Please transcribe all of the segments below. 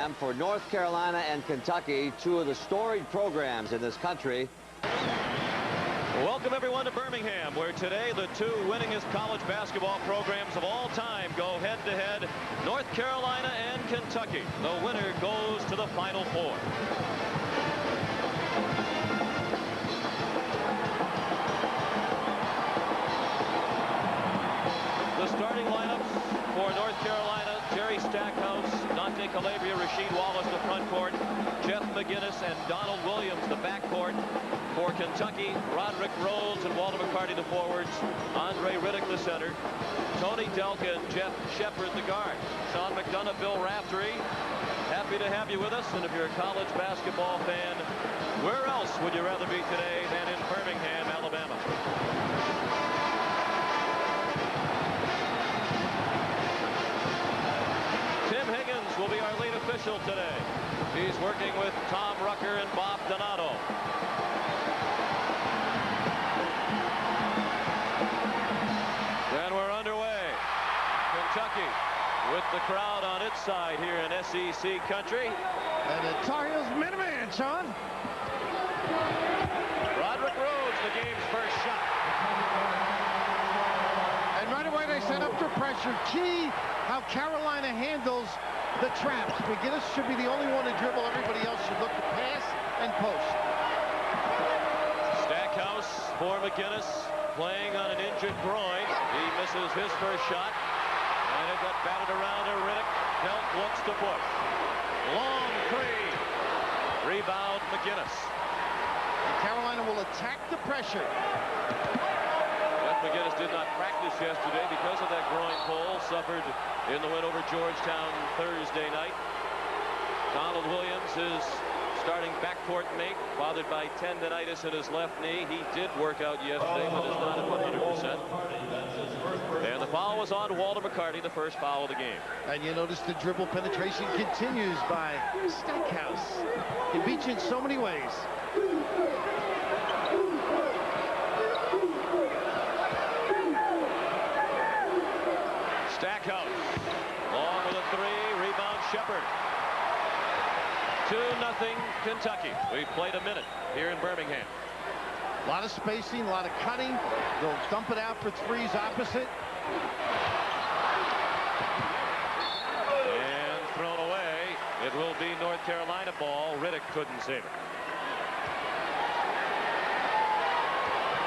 Birmingham for North Carolina and Kentucky, two of the storied programs in this country. Welcome everyone to Birmingham, where today the two winningest college basketball programs of all time go head-to-head, North Carolina and Kentucky. The winner goes to the Final Four. The starting lineups for North Carolina: Jerry Stackhouse, Dante Calabria, Rasheed Wallace, the front court; Jeff McGinnis and Donald Williams, the backcourt. For Kentucky, Roderick Rhodes and Walter McCarty, the forwards; Andre Riddick, the center; Tony Delka and Jeff Shepard, the guards; Sean McDonough, Bill Raftery. Happy to have you with us, and if you're a college basketball fan, where else would you rather be today than in Birmingham, Alabama? Tim Higgins will be our lead official today. He's working with Tom Rucker and Bob Donato. Then we're underway. Kentucky with the crowd on its side here in SEC country. And the Tar Heels man, Sean. Roderick Rhodes, the game's first shot. And right away they set up for pressure. Key how Carolina handles the traps. McGinnis should be the only one to dribble. Everybody else should look to pass and post. Stackhouse for McGinnis, playing on an injured groin. He misses his first shot, and it got batted around to Riddick. Pelt looks to push. Long three. Rebound McGinnis. And Carolina will attack the pressure. Jeff McGinnis did not practice yesterday because of that groin pull suffered in the win over Georgetown Thursday night. Donald Williams, his starting backcourt mate, bothered by tendonitis in his left knee. He did work out yesterday, but is not at 100%. And the foul was on Walter McCarty, the first foul of the game. And you notice the dribble penetration continues by Stackhouse. He beats you in so many ways. Stackhouse, long with a three, rebound Shepard. 2-0 Kentucky. We've played a minute here in Birmingham. A lot of spacing, a lot of cutting. They'll dump it out for threes opposite. And thrown away. It will be North Carolina ball. Riddick couldn't save it.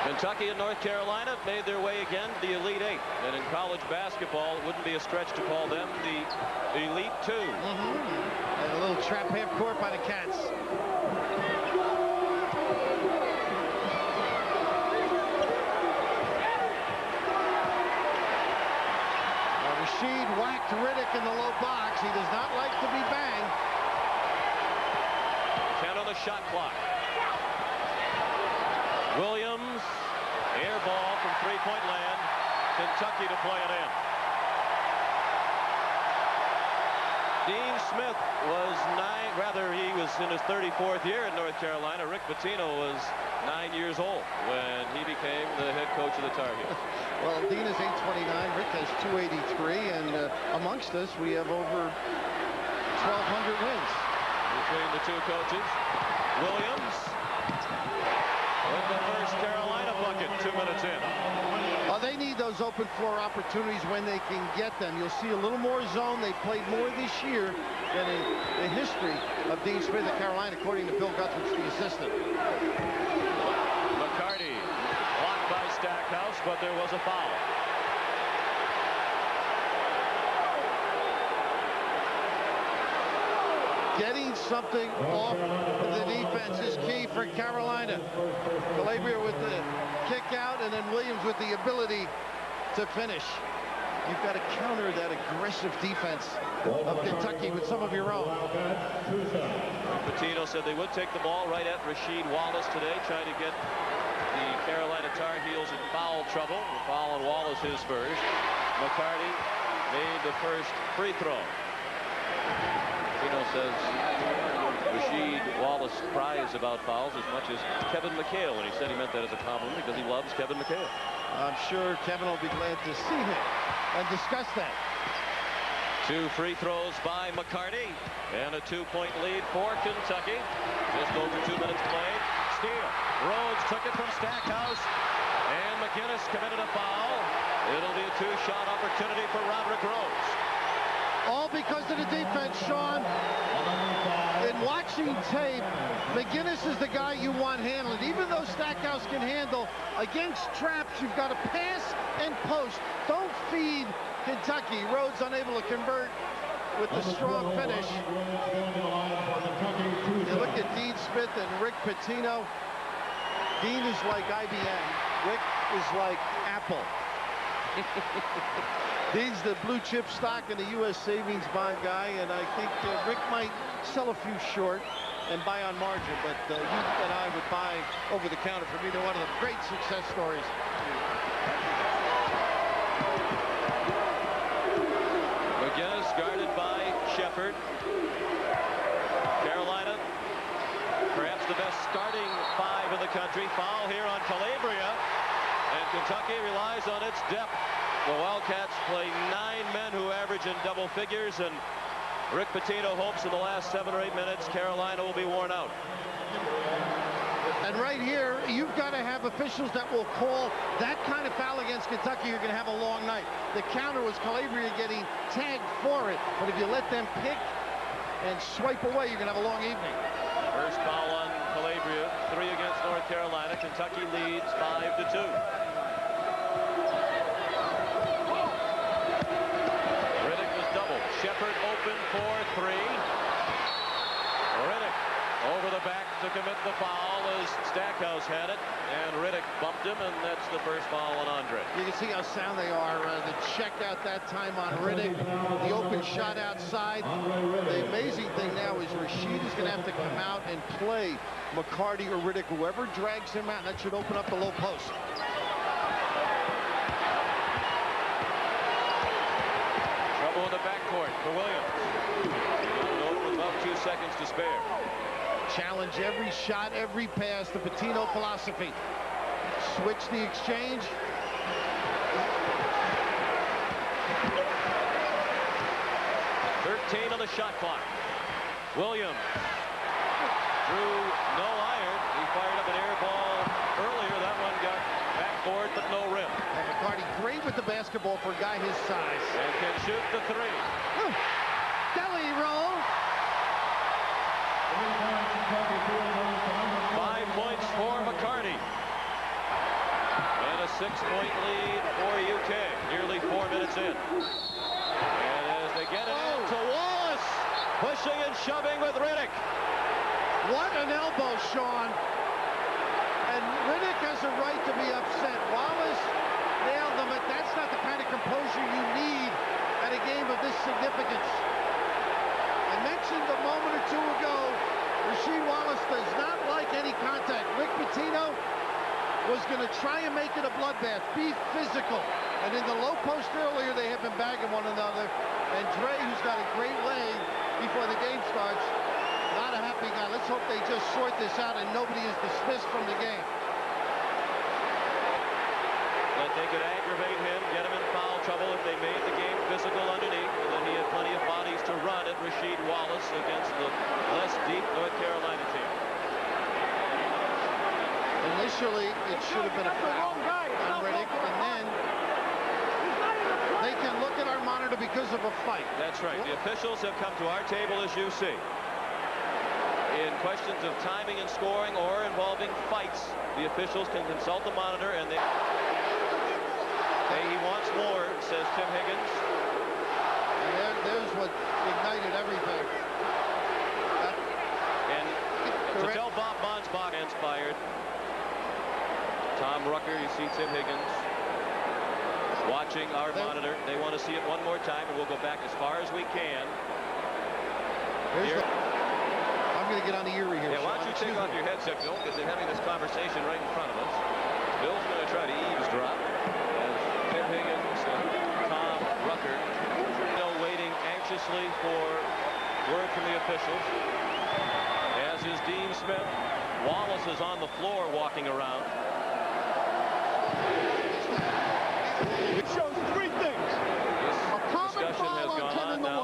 Kentucky and North Carolina made their way again to the Elite Eight. And in college basketball, it wouldn't be a stretch to call them the Elite Two. And a little trap half court by the Cats. Rasheed whacked Riddick in the low box. He does not like to be banged. 10 on the shot clock. Williams, air ball from three-point land. Kentucky to play it in. Dean Smith was he was in his 34th year in North Carolina. Rick Pitino was 9 years old when he became the head coach of the Tar Heels. Well, Dean is 829, Rick has 283, and amongst us we have over 1,200 wins. Between the two coaches. Williams with the first Carolina bucket 2 minutes in. Well, they need those open floor opportunities when they can get them. You'll see a little more zone. They played more this year than in the history of Dean Smith at Carolina, according to Bill Guthridge, the assistant. McCarty blocked by Stackhouse, but there was a foul. Getting something off the defense is key for Carolina. Calabria with the kick out, and then Williams with the ability to finish. You've got to counter that aggressive defense of Kentucky with some of your own. Pitino said they would take the ball right at Rasheed Wallace today, trying to get the Carolina Tar Heels in foul trouble. The foul on Wallace, his first. McCarty made the first free throw. Pitino says Rasheed Wallace cries about fouls as much as Kevin McHale, and he said he meant that as a compliment because he loves Kevin McHale. I'm sure Kevin will be glad to see him and discuss that. Two free throws by McCarty, and a 2-point lead for Kentucky. Just over 2 minutes played. Steal. Rhodes took it from Stackhouse, and McGinnis committed a foul. It'll be a two-shot opportunity for Roderick Rhodes. All because of the defense, Sean. In watching tape, McGinnis is the guy you want handling. Even though Stackhouse can handle, against traps, you've got to pass and post. Don't feed Kentucky. Rhodes unable to convert with the strong finish. You look at Dean Smith and Rick Pitino. Dean is like IBM. Rick is like Apple. Dean's the blue chip stock in the U.S. savings bond guy, and I think Rick might sell a few short and buy on margin, but you and I would buy over the counter. For me, they're one of the great success stories. McGinnis guarded by Shepard. Carolina, perhaps the best starting five in the country. Foul here on Calabria, and Kentucky relies on its depth. The Wildcats play 9 men who average in double figures, and Rick Pitino hopes in the last 7 or 8 minutes Carolina will be worn out. And right here, you've got to have officials that will call that kind of foul against Kentucky. You're going to have a long night. The counter was Calabria getting tagged for it, but if you let them pick and swipe away, you're going to have a long evening. First foul on Calabria, 3 against North Carolina. Kentucky leads 5-2. Shepard open for 3. Riddick over the back to commit the foul as Stackhouse had it, and Riddick bumped him, and that's the first foul on Andre. You can see how sound they are. The check out that time on Riddick, the open shot outside. The amazing thing now is Rasheed is going to have to come out and play McCarty or Riddick, whoever drags him out. That should open up the low post. In the backcourt for Williams. With about 2 seconds to spare. Challenge every shot, every pass, the Pitino philosophy. Switch the exchange. On the shot clock. Williams drew no iron. He fired up an air ball earlier. That one got backboard, but no rim. And McCarty great with the basketball for a guy his size. And can shoot the 3. Deli roll. 5 points for McCarty. And a 6-point lead for UK. Nearly 4 minutes in. And as they get it into Wallace, pushing and shoving with Riddick. What an elbow, Sean. And Riddick has a right to be upset. Wallace nailed him, but that's not the kind of composure you need at a game of this significance. I mentioned a moment or 2 ago, Rasheed Wallace does not like any contact. Rick Pitino was going to try and make it a bloodbath, be physical. And in the low post earlier, they have been bagging one another. And Dre, who's got a great leg before the game starts, not a happy guy. Let's hope they just sort this out and nobody is dismissed from the game. That they could aggravate him, get him in foul trouble if they made the game physical underneath, and then he had plenty of bodies to run at Rasheed Wallace against the less deep North Carolina team. Initially, it should have been a foul on Riddick, and then they can look at our monitor because of a fight. That's right. The officials have come to our table, as you see. In questions of timing and scoring or involving fights, the officials can consult the monitor, and they... Hey, he wants more, says Tim Higgins. And there's what ignited everything. And to tell Bob Bonsbach inspired. Tom Rucker, you see Tim Higgins watching our monitor. They want to see it one more time, and we'll go back as far as we can. I'm going to get on the Erie here. Yeah, why don't you take off your headset, Bill, because they're having this conversation right in front of us. Bill's going to try to eavesdrop. Tim Higgins and Tom Rucker waiting anxiously for word from the officials. As is Dean Smith. Wallace is on the floor walking around. It shows 3 things. This discussion has gone on now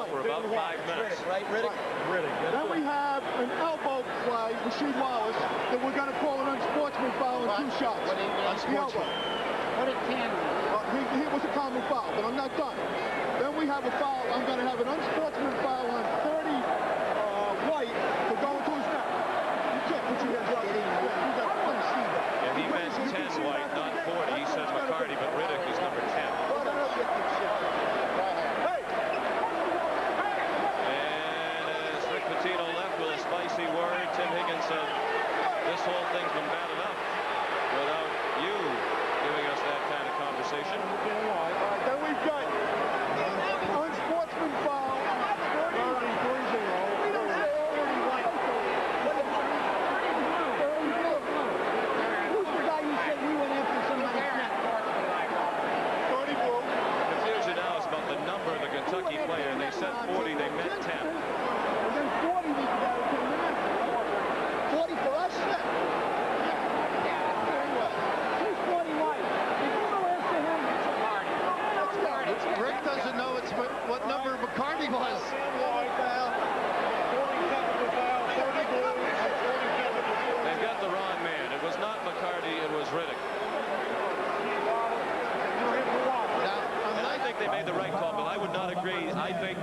right, Riddick? Riddick. Then we have an elbow play, Rasheed Wallace, that we're going to call an unsportsman foul in 2 shots. Unsportsman. What did Tan do? He was a common foul, but I'm not done. Then we have a foul. I'm going to have an unsportsman foul on 30 White for going to his neck. You can't put your hands up. You got to see that. And he meant 10 White, not 40. He said McCarty, but Riddick is number 10. With a spicy word, Tim Higgins said, this whole thing's been bad enough without you giving us that kind of conversation. Then we've got unsportsman foul. Who's the guy you said we went after somebody's neck? The confusion now is about the number of the Kentucky player. They said 40, they meant 10. 40 for us? Yeah. Who's 40 White? If you go after him, it's a party. Rick doesn't know what number McCarty was. They've got the wrong man. It was not McCarty, it was Riddick. And I think they made the right call, but I would not agree. I think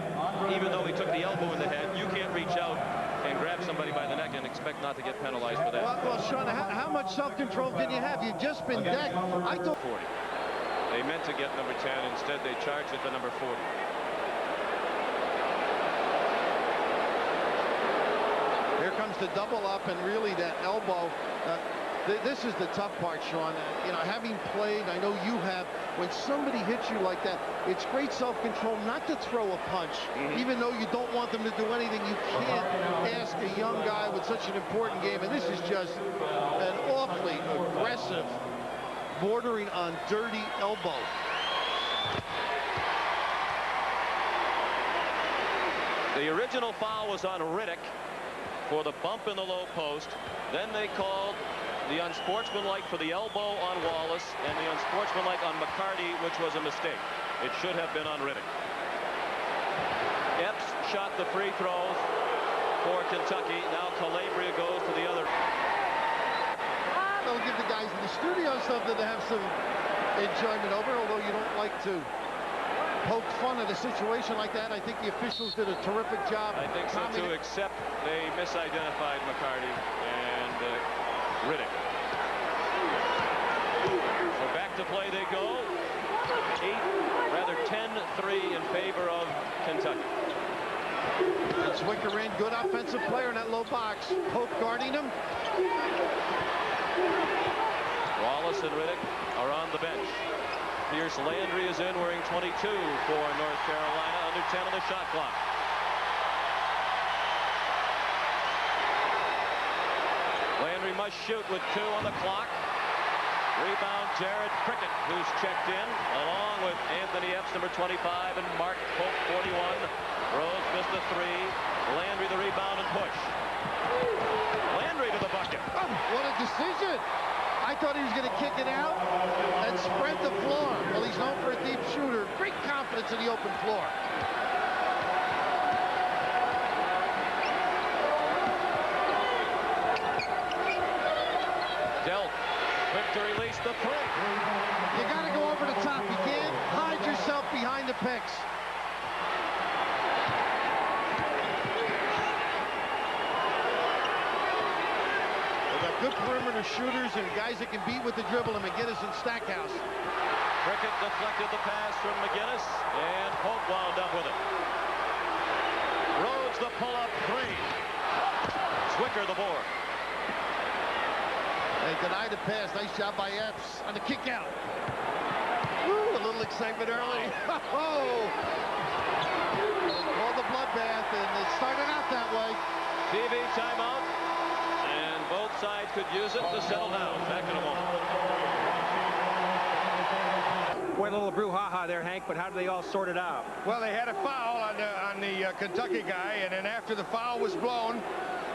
even though he took the elbow in the head, you can't reach out and grab somebody by the neck and expect not to get penalized for that. Well, Sean, how much self-control can you have? You've just been decked. I thought 40. They meant to get number 10. Instead, they charged it to number 40. Here comes the double up, and really that elbow. This is the tough part, Sean. You know, having played, I know you have, when somebody hits you like that, it's great self-control not to throw a punch. Even though you don't want them to do anything, you can't ask a young guy with such an important game. And this is just an awfully aggressive, bordering on dirty elbow. The original foul was on Riddick for the bump in the low post. Then they called the unsportsmanlike for the elbow on Wallace and the unsportsmanlike on McCarty, which was a mistake. It should have been on Riddick. Epps shot the free throws for Kentucky. Now Calabria goes to the other. That'll give the guys in the studio something to have some enjoyment over, although you don't like to poke fun at a situation like that. I think the officials did a terrific job. I think so too, except they misidentified McCarty and Riddick. So back to play they go. 10-3 in favor of Kentucky. And Zwicker in, good offensive player in that low box. Pope guarding him. Wallace and Riddick are on the bench. Pierce Landry is in, wearing 22 for North Carolina, under 10 on the shot clock. Landry must shoot with 2 on the clock. Rebound, Jared Prickett, who's checked in, along with Anthony Epps, number 25, and Mark Pope, 41. Rose missed a 3. Landry the rebound and push. Landry to the bucket. Oh, what a decision. I thought he was going to kick it out and spread the floor. Well, he's known for a deep shooter. Great confidence in the open floor. Delt, quick to release the 3. You got to go over the top. You can't hide yourself behind the picks. Good perimeter shooters and guys that can beat with the dribble, and McGinnis and Stackhouse. Prickett deflected the pass from McGinnis, and Pope wound up with it. Rhodes the pull-up 3. Zwicker the board. They denied the pass. Nice job by Epps on the kick out. Woo, a little excitement early. Oh! Called the bloodbath, and it started out that way. TV timeout. Both sides could use it to settle down. Back in a moment. Quite a little brouhaha there, Hank, but how did they all sort it out? Well, they had a foul on the Kentucky guy, and then after the foul was blown,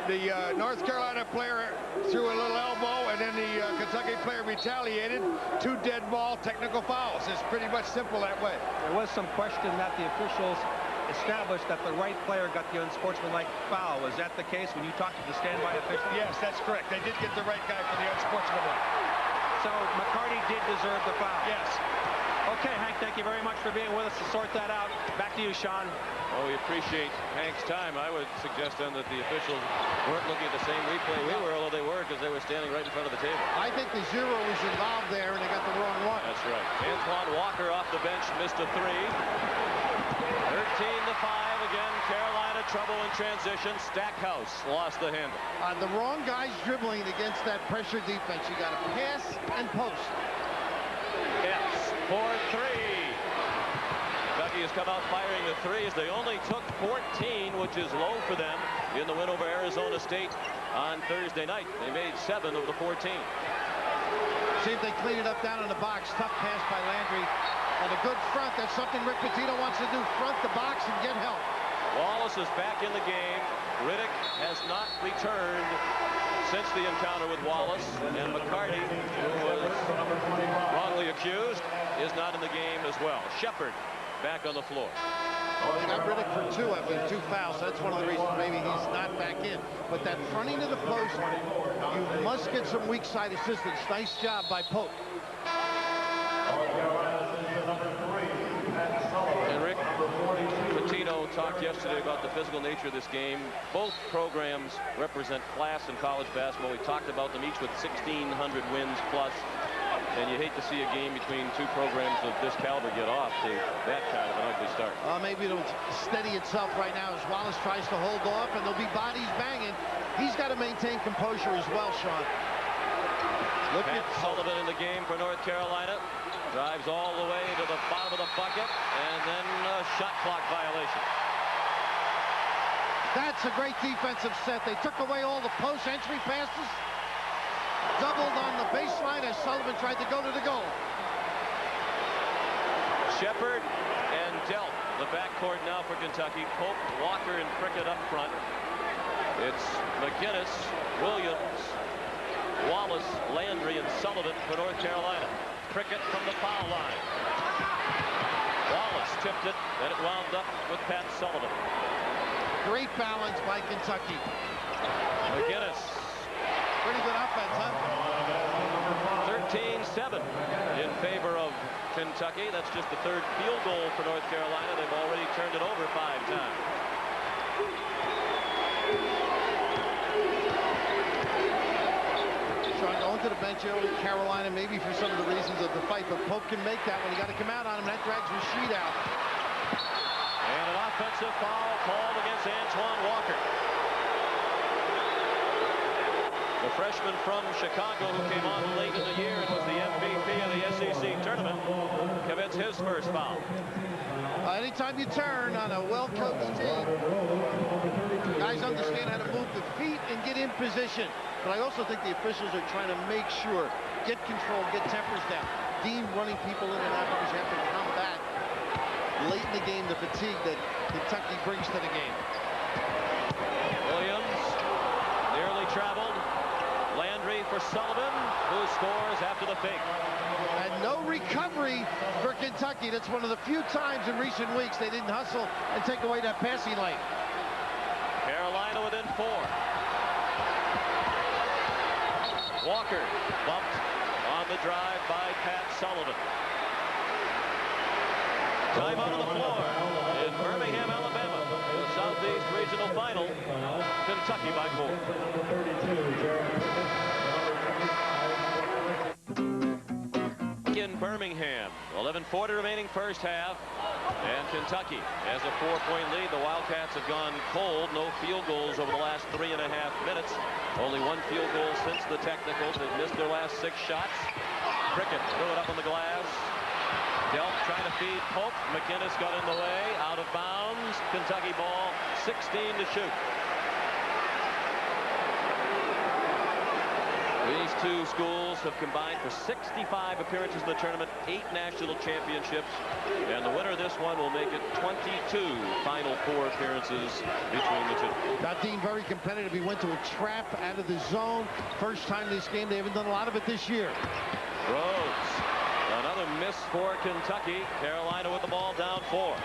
the North Carolina player threw a little elbow, and then the Kentucky player retaliated. 2 dead ball technical fouls. It's pretty much simple that way. There was some question that the officials established that the right player got the unsportsmanlike foul. Was that the case when you talked to the standby official? Yes, that's correct. They did get the right guy for the unsportsmanlike. So McCarty did deserve the foul. Yes. Okay, Hank, thank you very much for being with us to sort that out. Back to you, Sean. Oh, we appreciate Hank's time. I would suggest then that the officials weren't looking at the same replay we were, although they were, because they were standing right in front of the table. I think the zero was involved there, and they got the wrong one. That's right. Antoine Walker off the bench missed a three. 13-5 again. Carolina trouble in transition. Stackhouse lost the handle. The wrong guys dribbling against that pressure defense. You got to pass and post. Epps for three. Kentucky has come out firing the threes. They only took 14, which is low for them in the win over Arizona State on Thursday night. They made 7 of the 14. See if they clean it up down in the box. Tough pass by Landry. And a good front. That's something Rick Pitino wants to do. Front the box and get help. Wallace is back in the game. Riddick has not returned since the encounter with Wallace. And McCarty, who was wrongly accused, is not in the game as well. Shepard back on the floor. They got Riddick for 2 after 2 fouls. So that's one of the reasons maybe he's not back in. But that fronting to the post, you must get some weak side assistance. Nice job by Pope. And Rick Pitino talked yesterday about the physical nature of this game. Both programs represent class in college basketball. We talked about them each with 1,600 wins plus. And you hate to see a game between two programs of this caliber get off to that kind of an ugly start. Maybe it'll steady itself right now as Wallace tries to hold off, and there'll be bodies banging. He's got to maintain composure as well, Sean. Look Pat at Sullivan in the game for North Carolina. Drives all the way to the bottom of the bucket, and then a shot clock violation. That's a great defensive set. They took away all the post entry passes. Doubled on the baseline as Sullivan tried to go to the goal. Shepard and Delp, the backcourt now for Kentucky. Pope, Walker, and Prickett up front. It's McGinnis, Williams, Wallace, Landry, and Sullivan for North Carolina. Prickett from the foul line. Wallace tipped it, and it wound up with Pat Sullivan. Great balance by Kentucky. McGinnis. Pretty good offense, huh? 13-7 in favor of Kentucky. That's just the third field goal for North Carolina. They've already turned it over 5 times. Sean going to the bench early, Carolina, maybe for some of the reasons of the fight, but Pope can make that one. You got to come out on him. That drags Rashid out. And an offensive foul called against Antoine Walker. The freshman from Chicago who came on late in the year and was the MVP of the SEC tournament commits his first foul. Anytime you turn on a well-coached team, guys understand how to move the feet and get in position. But I also think the officials are trying to make sure, get control, get tempers down. Dean running people in and out because you have to combat late in the game the fatigue that Kentucky brings to the game. Williams nearly traveled. Landry for Sullivan, who scores after the fake. And no recovery for Kentucky. That's one of the few times in recent weeks they didn't hustle and take away that passing lane. Carolina within 4. Walker bumped on the drive by Pat Sullivan. Time out on the floor in Birmingham, Alabama. The Southeast Regional Final. Kentucky by 4. In Birmingham, 11:40 remaining first half. And Kentucky has a 4-point lead. The Wildcats have gone cold. No field goals over the last 3.5 minutes. Only 1 field goal since the technicals. They've missed their last 6 shots. Prickett threw it up on the glass. Delp trying to feed Pope. McGinnis got in the way. Out of bounds. Kentucky ball. 16 to shoot. These two schools have combined for 65 appearances in the tournament, 8 national championships, and the winner of this one will make it 22 Final Four appearances between the two. That team very competitive. He went to a trap out of the zone. First time this game. They haven't done a lot of it this year. Rhodes. Another miss for Kentucky. Carolina with the ball down 4.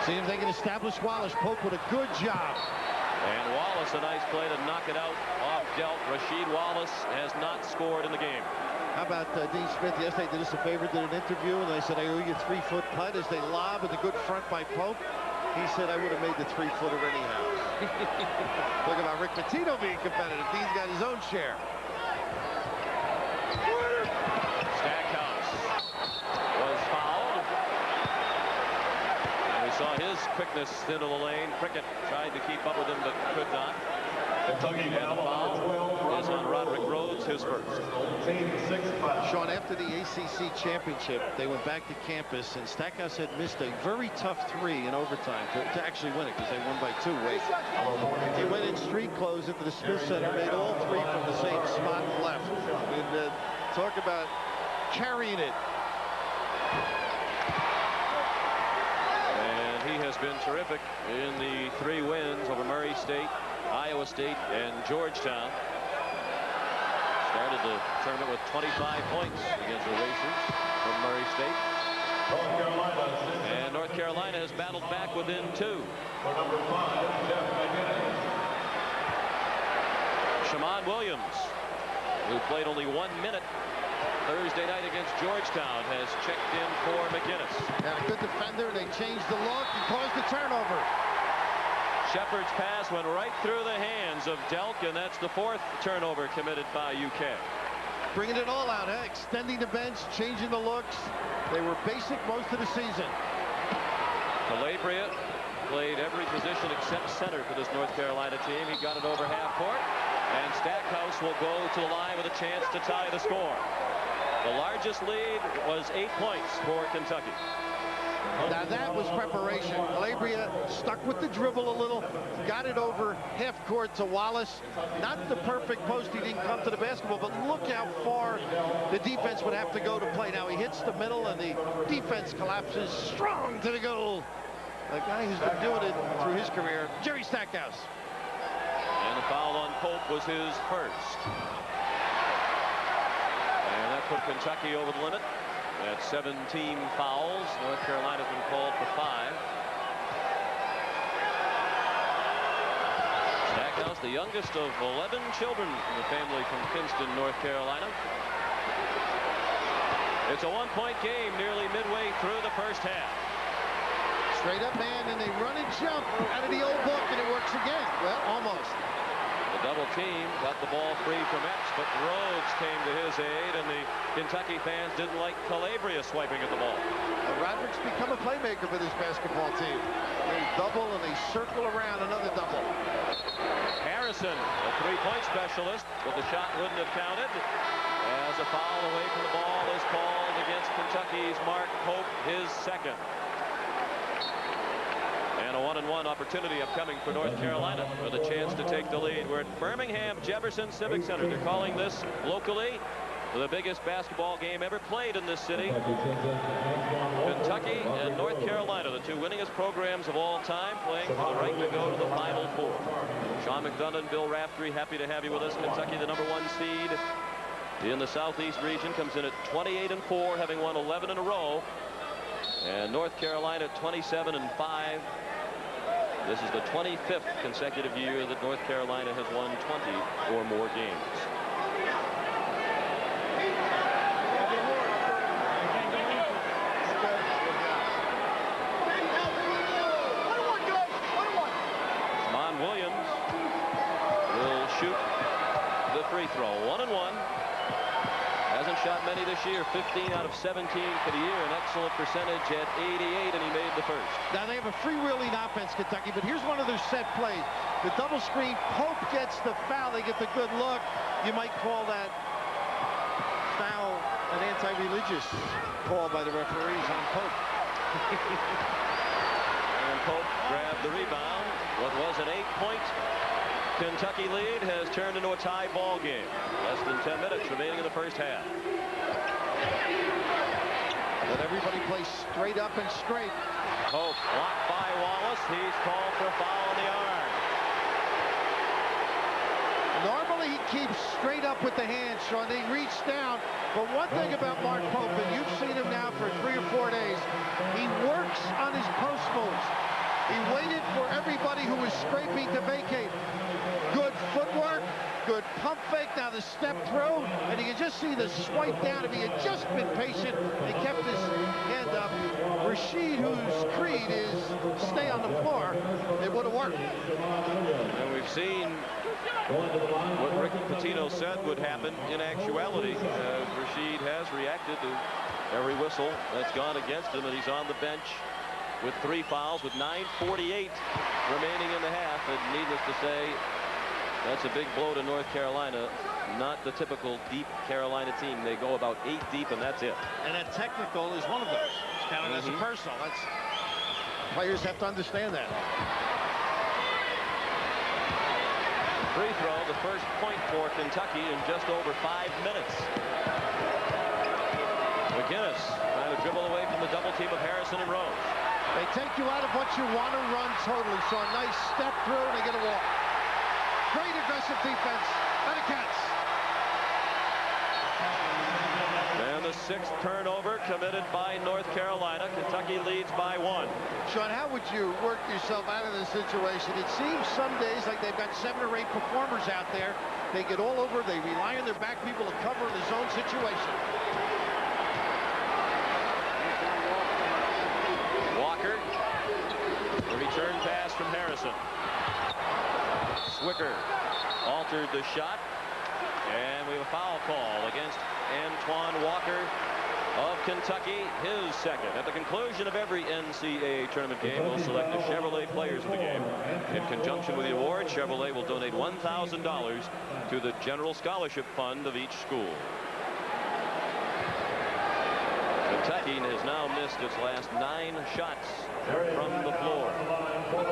See if they can establish Wallace. Pope with a good job. And Wallace, a nice play to knock it out off Delt. Rasheed Wallace has not scored in the game. How about Dean Smith? Yesterday did us a favor, did an interview, and they said, I owe you a 3-foot putt as they lob with a good front by Pope. He said, I would have made the 3-footer anyhow. Talk about Rick Pitino being competitive. Dean's got his own share. Stackhouse was fouled. And we saw his quickness into the lane. Prickett tried to keep up with him, but could not. And the foul is on Roderick Rhodes, his first. Sean, after the ACC championship, they went back to campus, and Stackhouse had missed a very tough 3 in overtime to actually win it because they won by 2. He went in street clothes into the Smith Center, made all 3 from the same spot and left. And talk about carrying it. And he has been terrific in the 3 wins over Murray State, Iowa State, and Georgetown. Started the tournament with 25 points against the Racers from Murray State. And North Carolina has battled back within 2. Shammond Williams, who played only 1 minute Thursday night against Georgetown, has checked in for McGinnis. And a good defender. They changed the look and caused the turnover. Shepard's pass went right through the hands of Delk, and that's the 4th turnover committed by UK. Bringing it all out, huh? Extending the bench, changing the looks. They were basic most of the season. Calabria played every position except center for this North Carolina team. He got it over half court, and Stackhouse will go to the line with a chance to tie the score. The largest lead was 8 points for Kentucky. Now that was preparation. Calabria stuck with the dribble a little, got it over half court to Wallace. Not the perfect post, he didn't come to the basketball, but look how far the defense would have to go to play. Now he hits the middle and the defense collapses strong to the goal. A guy who's been doing it through his career, Jerry Stackhouse. And the foul on Pope was his first. And that put Kentucky over the limit. That's 17 fouls. North Carolina's been called for 5. Stackhouse, the youngest of 11 children in the family from Kinston, North Carolina. It's a 1-point game nearly midway through the first half. Straight up man, and they run and jump out of the old book, and it works again. Well, almost. The double team got the ball free from Epps, but Rhodes came to his aid, and the Kentucky fans didn't like Calabria swiping at the ball. Roderick's become a playmaker for this basketball team. They double and they circle around another double. Harrison, a 3-point specialist, but the shot wouldn't have counted as a foul away from the ball is called against Kentucky's Mark Pope, his second. And a 1-and-1 opportunity upcoming for North Carolina with a chance to take the lead. We're at Birmingham Jefferson Civic Center. They're calling this locally the biggest basketball game ever played in this city. Kentucky and North Carolina, the 2 winningest programs of all time, playing for the right to go to the Final Four. Sean McDonough, Bill Raftery, happy to have you with us. Kentucky, the #1 seed in the Southeast region, comes in at 28-4, having won 11 in a row. And North Carolina 27-5. This is the 25th consecutive year that North Carolina has won 20 or more games. Shammond Williams will shoot the free throw. 1-and-1. Hasn't shot many this year. 15 out of 17 for the year. An excellent percentage at 88, and he made the first. Now they have a freewheeling offense, Kentucky, but here's one of their set plays. The double screen, Pope gets the foul. They get the good look. You might call that foul an anti-religious call by the referees on Pope. And Pope grabbed the rebound. What was an 8-point Kentucky lead has turned into a tie ball game. Less than 10 minutes remaining in the first half. Let everybody play straight up and straight. Pope blocked by Wallace. He's called for a foul on the arm. Normally he keeps straight up up with the hands, Sean. They reach down. But one thing about Mark Pope, and you've seen him now for 3 or 4 days, he works on his post moves. He waited for everybody who was scraping to vacate. Good footwork, good pump fake, now the step through, and you can just see the swipe down. If he had just been patient and kept his hand up, Rashid, whose creed is stay on the floor, it would have worked. And we've seen what Rick Pitino said would happen in actuality. Rashid has reacted to every whistle that's gone against him, and he's on the bench with 3 fouls with 9:48 remaining in the half. And needless to say, that's a big blow to North Carolina. Not the typical deep Carolina team. They go about 8 deep, and that's it. And that technical is one of those. It's counted as a personal. That's, players have to understand that. Free throw, the first point for Kentucky in just over 5 minutes. McGinnis trying to dribble away from the double team of Harrison and Rose. They take you out of what you want to run totally. So a nice step through, and they get a walk. Great aggressive defense by the Cats. And the 6th turnover committed by North Carolina. Kentucky leads by 1. Sean, how would you work yourself out of this situation? It seems some days like they've got 7 or 8 performers out there. They get all over. They rely on their back people to cover the zone situation. Walker. The return pass from Harrison. Swicker altered the shot, and we have a foul call against Antoine Walker of Kentucky, his second. At the conclusion of every NCAA tournament game, we'll select the Chevrolet players of the game. In conjunction with the award, Chevrolet will donate $1,000 to the General Scholarship Fund of each school. Kentucky has now missed its last 9 shots from the floor.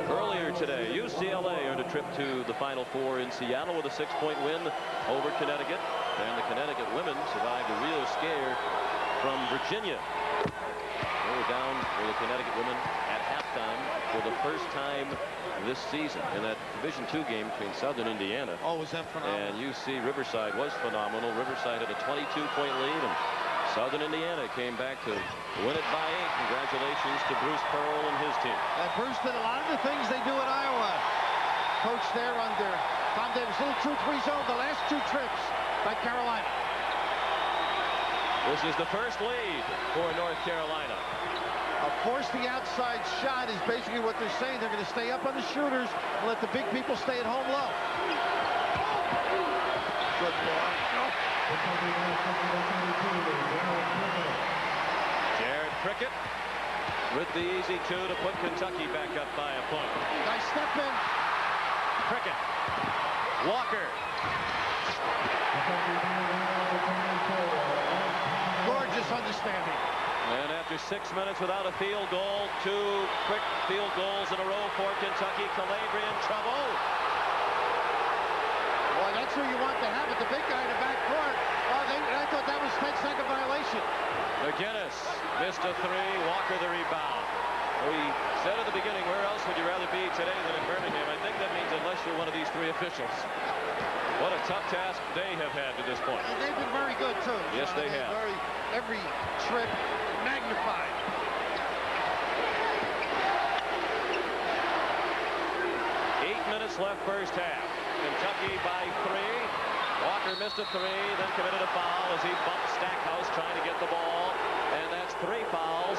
Earlier today, UCLA earned a trip to the Final Four in Seattle with a 6-point win over Connecticut. And the Connecticut women survived a real scare from Virginia. They were down for the Connecticut women at halftime for the first time this season in that Division II game between Southern Indiana. Oh, was that phenomenal? And UC Riverside was phenomenal. Riverside had a 22-point lead, and Southern Indiana came back to win it by 8. Congratulations to Bruce Pearl and his team. And Bruce did a lot of the things they do at Iowa. Coach there under Tom Davis. Little 2-3 zone the last 2 trips by Carolina. This is the first lead for North Carolina. Force the outside shot is basically what they're saying. They're going to stay up on the shooters and let the big people stay at home low. Good ball. Jared Prickett with the easy 2 to put Kentucky back up by a point. Nice step in. Prickett. Walker. Gorgeous understanding. And after 6 minutes without a field goal, 2 quick field goals in a row for Kentucky. Calabria in trouble. Boy, that's who you want to have it, the big guy in the backcourt. Oh, I thought that was 10-second violation. McGinnis missed a 3. Walker the rebound. We said at the beginning, where else would you rather be today than in Birmingham? I think that means unless you're one of these 3 officials. What a tough task they have had to this point. And they've been very good, too. Yes, they have. Every trip magnified. Minutes left first half. Kentucky by 3. Walker missed a 3, then committed a foul as he bumped Stackhouse trying to get the ball. And that's 3 fouls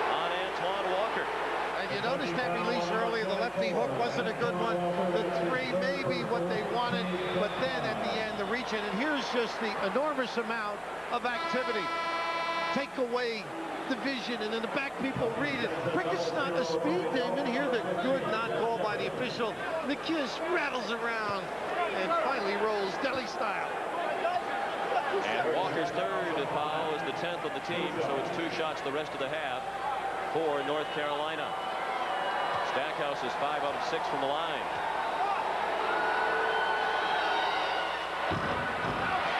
on Antoine Walker. And you noticed that release earlier, the lefty hook wasn't a good one. The 3 may be what they wanted, but then at the end, the reach in. And here's just the enormous amount of activity. Take away the vision, and then the back people read it. Prickett's not a speed demon. Here, the good not called by the official. The kiss rattles around and finally rolls deli style. And Walker's 3rd foul is the 10th of the team, so it's 2 shots the rest of the half for North Carolina. Stackhouse is 5 out of 6 from the line.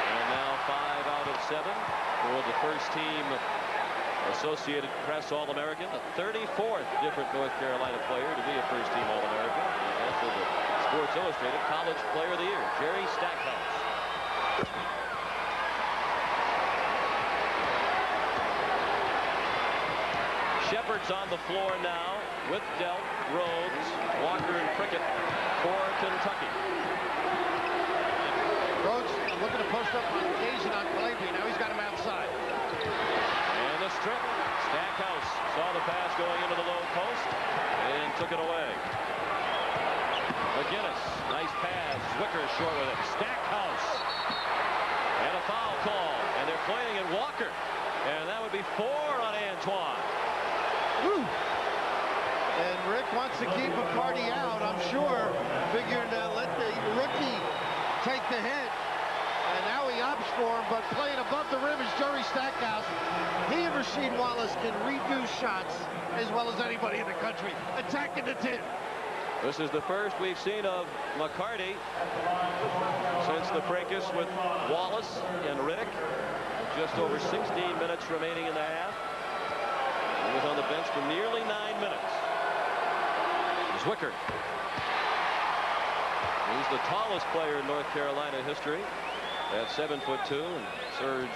And now 5 out of 7 for the first team Associated Press All-American, the 34th different North Carolina player to be a first-team All-American. Also the Sports Illustrated College Player of the Year, Jerry Stackhouse. is on the floor now with Delt, Rhodes, Walker, and Prickett for Kentucky. Rhodes looking to post up on occasion on Calabria. Now he's got him outside. And the strip. Stackhouse saw the pass going into the low post and took it away. McGinnis, nice pass. Zwicker short with it. Stackhouse. And a foul call. And they're playing at Walker. And that would be 4 on Antoine. Woo. And Rick wants to keep McCarty out, I'm sure, figuring to let the rookie take the hit. And now he opts for him, but playing above the rim is Jerry Stackhouse. He and Rasheed Wallace can redo shots as well as anybody in the country. Attacking the tip. This is the first we've seen of McCarty since the fracas with Wallace and Riddick. Just over 16 minutes remaining in the half. He was on the bench for nearly 9 minutes. Zwicker. He's the tallest player in North Carolina history at 7'2", and Serge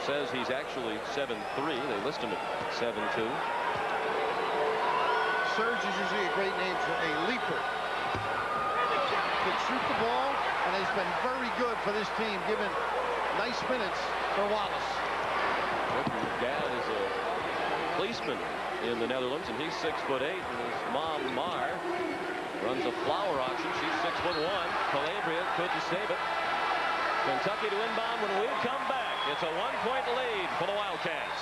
says he's actually 7'3". They list him at 7'2". Serge is usually a great name for a leaper. Can shoot the ball and has been very good for this team, given nice minutes for Wallace. His dad is a policeman in the Netherlands, and he's 6'8", and his mom, Mar, runs a flower auction. She's 6'1". Calabria couldn't save it. Kentucky to inbound when we come back. It's a 1-point lead for the Wildcats.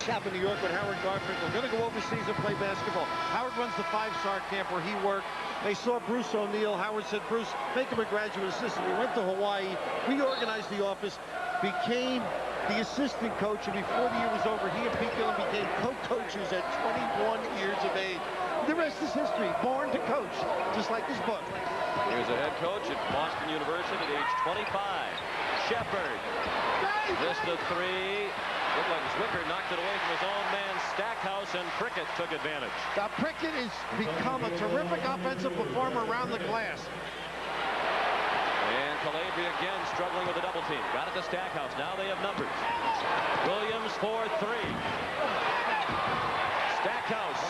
Cap in New York with Howard Garfinkel. Going to go overseas and play basketball. Howard runs the 5-star camp where he worked. They saw Bruce O'Neill. Howard said, Bruce, make him a graduate assistant. He went to Hawaii, reorganized the office, became the assistant coach, and before the year was over, he and Pete Gillen became co-coaches at 21 years of age. The rest is history. Born to coach, just like his book. He was a head coach at Boston University at age 25. Shepard missed the 3. Looked like Zwicker knocked it away from his own man Stackhouse, and Prickett took advantage. Now Prickett has become a terrific offensive performer around the glass. And Calabria again struggling with the double team. Got it to Stackhouse. Now they have numbers. Williams for 3. Stackhouse.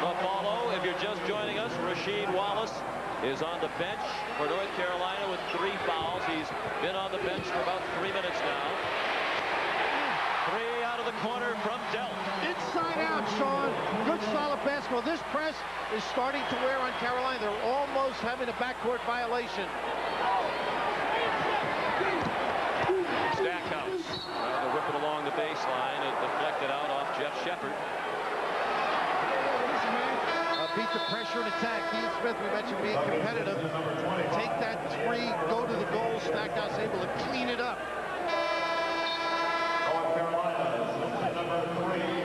The follow, if you're just joining us, Rasheed Wallace is on the bench for North Carolina with 3 fouls. He's been on the bench for about 3 minutes now. 3 out of the corner from Delt. Inside out, Sean. Good solid basketball. This press is starting to wear on Carolina. They're almost having a backcourt violation. Stackhouse trying to rip it along the baseline. It deflected out off Jeff Shepard. Beat the pressure and attack. Dean Smith, we mentioned being competitive. Take that 3, go to the goal. Stackhouse able to clean it up.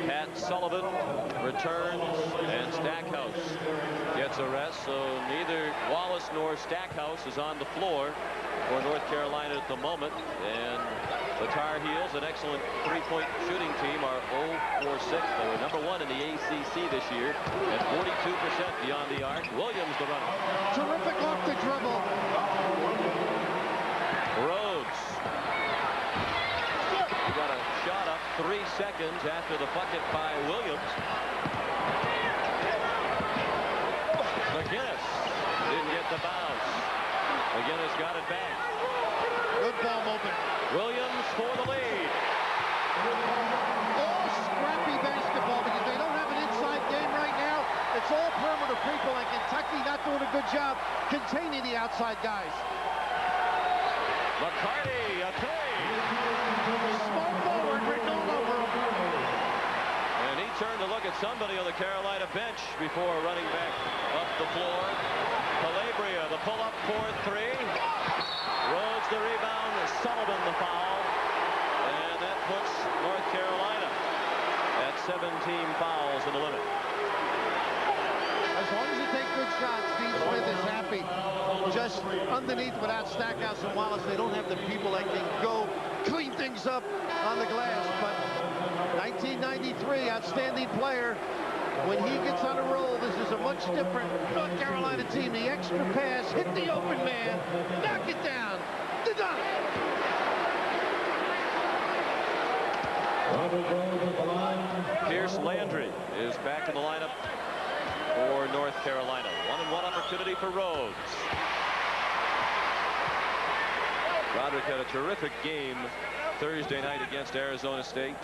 Pat Sullivan returns, and Stackhouse gets a rest, so neither Wallace nor Stackhouse is on the floor for North Carolina at the moment. And the Tar Heels, an excellent 3-point shooting team, are 0-for-6. They were number 1 in the ACC this year at 42% beyond the arc. Williams the runner. Terrific off the dribble. Rhodes. He got a shot up 3 seconds after the bucket by Williams. McGinnis didn't get the bounce. McGinnis got it back. Good ball movement. Williams for the lead. All scrappy basketball because they don't have an inside game right now. It's all perimeter people, and Kentucky not doing a good job containing the outside guys. McCarty, a 3. Small forward, written all over him. And he turned to look at somebody on the Carolina bench before running back up the floor. Calabria, the pull-up for 3. Rhodes the rebound. Sullivan the foul. And that puts North Carolina at 17 fouls in the limit. As long as you take good shots, Dean Smith is happy. Just underneath without Stackhouse and Wallace, they don't have the people that can go clean things up on the glass. But 1993, outstanding player. When he gets on a roll, this is a much different North Carolina team. The extra pass, hit the open man, knock it down. The dunk. Pierce Landry is back in the lineup for North Carolina. 1-and-1 opportunity for Rhodes. Roderick had a terrific game Thursday night against Arizona State.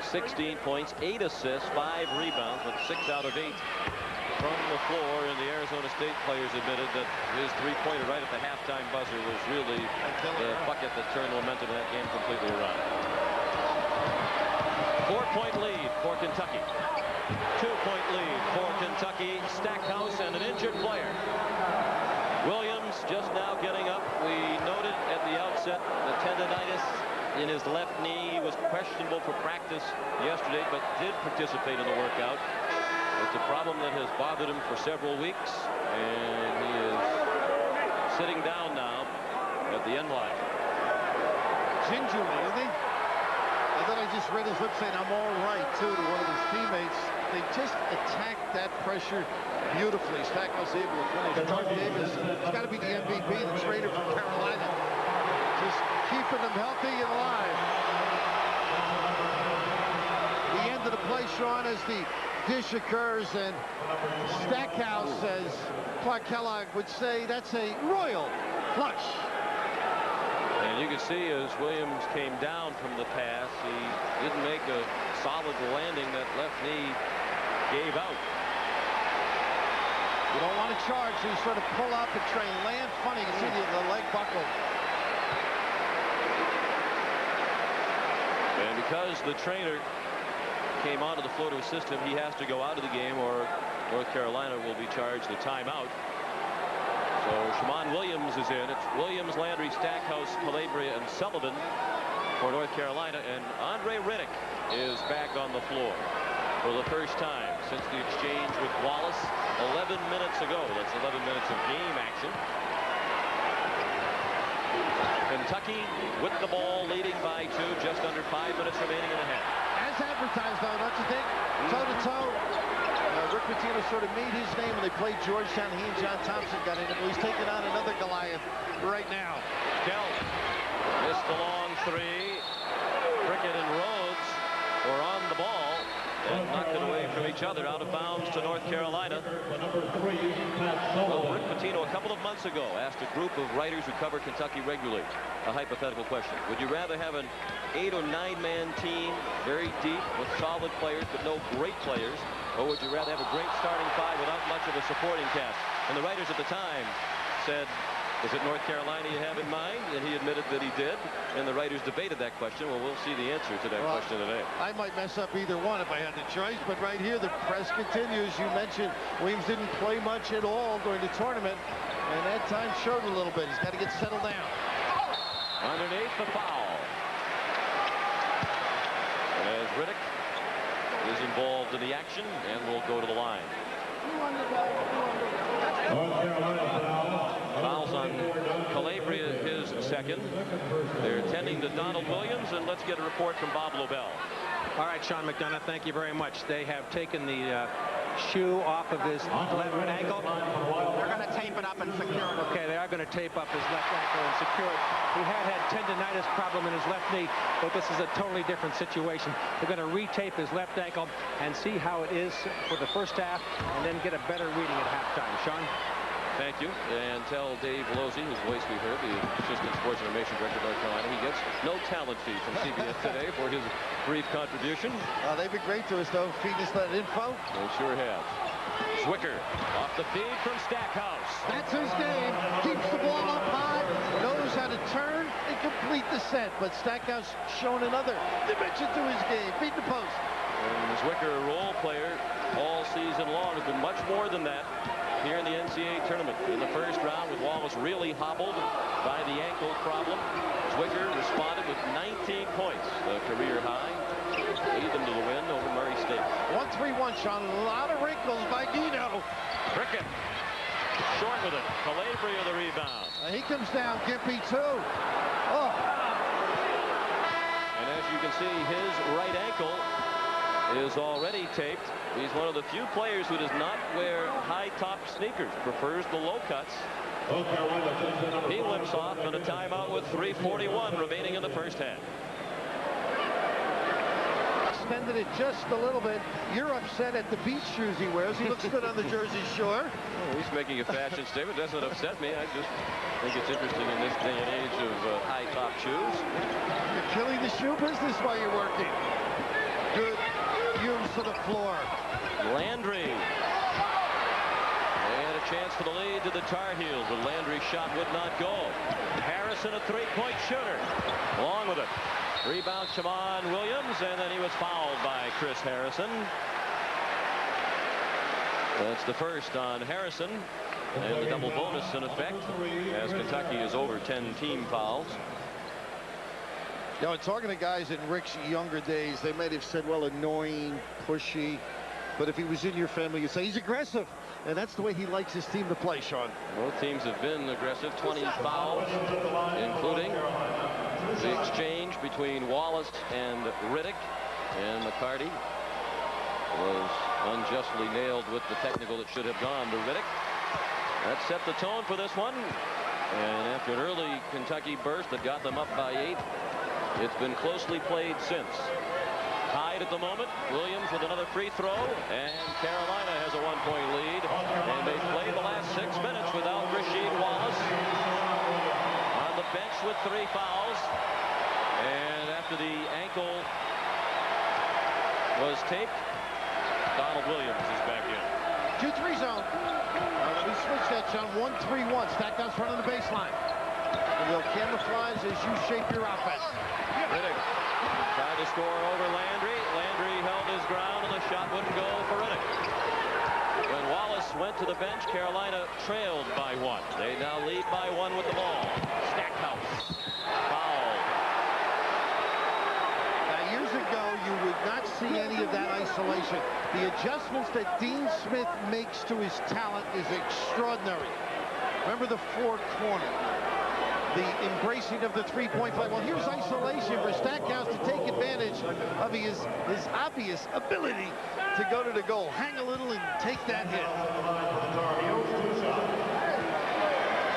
16 points, 8 assists, 5 rebounds, with 6 out of 8 from the floor. And the Arizona State players admitted that his three-pointer right at the halftime buzzer was really the bucket that turned the momentum of that game completely around. 4-point lead for Kentucky. 2-point lead for Kentucky. Stackhouse and an injured player. Williams just now getting up. We noted at the outset the tendonitis in his left knee. He was questionable for practice yesterday, but did participate in the workout. It's a problem that has bothered him for several weeks, and he is sitting down now at the end line. Gingerly, isn't he? And then I just read his lips saying, "I'm all right," too, to one of his teammates. They just attacked that pressure beautifully. Stackhouse able to finish. Mark Davis has got to be the MVP, the trainer from Carolina. Just keeping them healthy and alive. The end of the play, Sean, as the dish occurs, and Stackhouse, as Clark Kellogg would say, that's a royal flush. And you can see as Williams came down from the pass, he didn't make a solid landing. That left knee gave out. You don't want to charge, so you sort of pull up and try and land funny. You can see the leg buckle. And because the trainer came onto the floor to assist him, he has to go out of the game, or North Carolina will be charged a timeout. So Shammond Williams is in. It's Williams, Landry, Stackhouse, Calabria, and Sullivan for North Carolina. And Andre Riddick is back on the floor for the first time since the exchange with Wallace 11 minutes ago. That's 11 minutes of game action. Kentucky with the ball, leading by 2, just under 5 minutes remaining in the half. As advertised, though, don't you think? Toe-to-toe. Rick Pitino sort of made his name when they played Georgetown. He and John Thompson got in it. He's taking on another Goliath right now. Kell missed the long 3. Prickett and Rhodes were on the ball and knocked it away from each other, out of bounds to North Carolina. Well, Rick Pitino a couple of months ago asked a group of writers who cover Kentucky regularly a hypothetical question. Would you rather have an 8- or 9-man team, very deep with solid players but no great players, or would you rather have a great starting 5 without much of a supporting cast? And the writers at the time said, is it North Carolina you have in mind? And he admitted that he did. And the writers debated that question. Well, we'll see the answer to that question today. I might mess up either one if I had the choice, but right here the press continues. You mentioned Williams didn't play much at all during the tournament, and that time showed a little bit. He's got to get settled down. Underneath the foul. As Riddick is involved in the action and will go to the line. Fouls on Calabria, his second. They're tending to Donald Williams, and let's get a report from Bob Lobel. All right, Sean McDonough, thank you very much. They have taken the shoe off of his left ankle. They're going to tape it up and secure it. Okay, they are going to tape up his left ankle and secure it. He had tendonitis problem in his left knee, but this is a totally different situation. They're going to retape his left ankle and see how it is for the first half, and then get a better reading at halftime. Sean? Thank you. And tell Dave Lozzi, whose voice we heard, the Assistant Sports Information Director of North Carolina, he gets no talent fee from CBS today for his brief contribution. They've been great to us, though, feeding us that info. They sure have. Zwicker off the feed from Stackhouse. That's his game. Keeps the ball up high, knows how to turn and complete the set. But Stackhouse showing another dimension to his game. Beat the post. And Zwicker, a role player all season long, has been much more than that here in the NCAA tournament. In the first round, with Wallace really hobbled by the ankle problem, Zwicker responded with 19 points, a career high. Lead them to the win over Murray State. 1-3-1, Sean. A lot of wrinkles by Guido. Prickett short with it. Calabria the rebound. He comes down. Gimpy, too. Oh. And as you can see, his right ankle is already taped. He's one of the few players who does not wear high-top sneakers, prefers the low cuts. He limps off on a timeout with 3:41 remaining in the first half. extended it just a little bit. You're upset at the beach shoes he wears. He looks good on the Jersey Shore. Well, he's making a fashion statement. Doesn't upset me. I just think it's interesting in this day and age of high-top shoes. You're killing the shoe business while you're working. Good fumes to the floor. Landry. They had a chance for the lead to the Tar Heels, but Landry's shot would not go. Harrison, a three-point shooter. Along with it. Rebound, Shammond Williams, and then he was fouled by Chris Harrison. That's the first on Harrison, and the double bonus in effect as Kentucky is over 10 team fouls. You know, talking to guys in Rick's younger days, they might have said, well, annoying, pushy, but if he was in your family, you'd say he's aggressive, and that's the way he likes his team to play, Sean. Both teams have been aggressive, 20 fouls, including the exchange between Wallace and Riddick, and McCarty was unjustly nailed with the technical that should have gone to Riddick. That set the tone for this one, and after an early Kentucky burst that got them up by 8, it's been closely played since. Tied at the moment. Williams with another free throw, and Carolina has a 1-point lead, and they played the last 6 minutes without Rasheed Wallace on the bench with 3 fouls, and after the ankle was taped, Donald Williams is back in. 2-3 zone. Let me switch that, John. 1-3-1. Stackhouse front of the baseline. And they'll camouflage as you shape your offense. Riddick tried to score over Landry. Landry held his ground, and the shot wouldn't go for Riddick. When Wallace went to the bench, Carolina trailed by 1. They now lead by 1 with the ball. Stackhouse fouled. Years ago, you would not see any of that isolation. The adjustments that Dean Smith makes to his talent is extraordinary. Remember the 4-corner, the embracing of the three-point play. Well, here's isolation for Stackhouse to take advantage of his obvious ability to go to the goal. Hang a little and take that hit.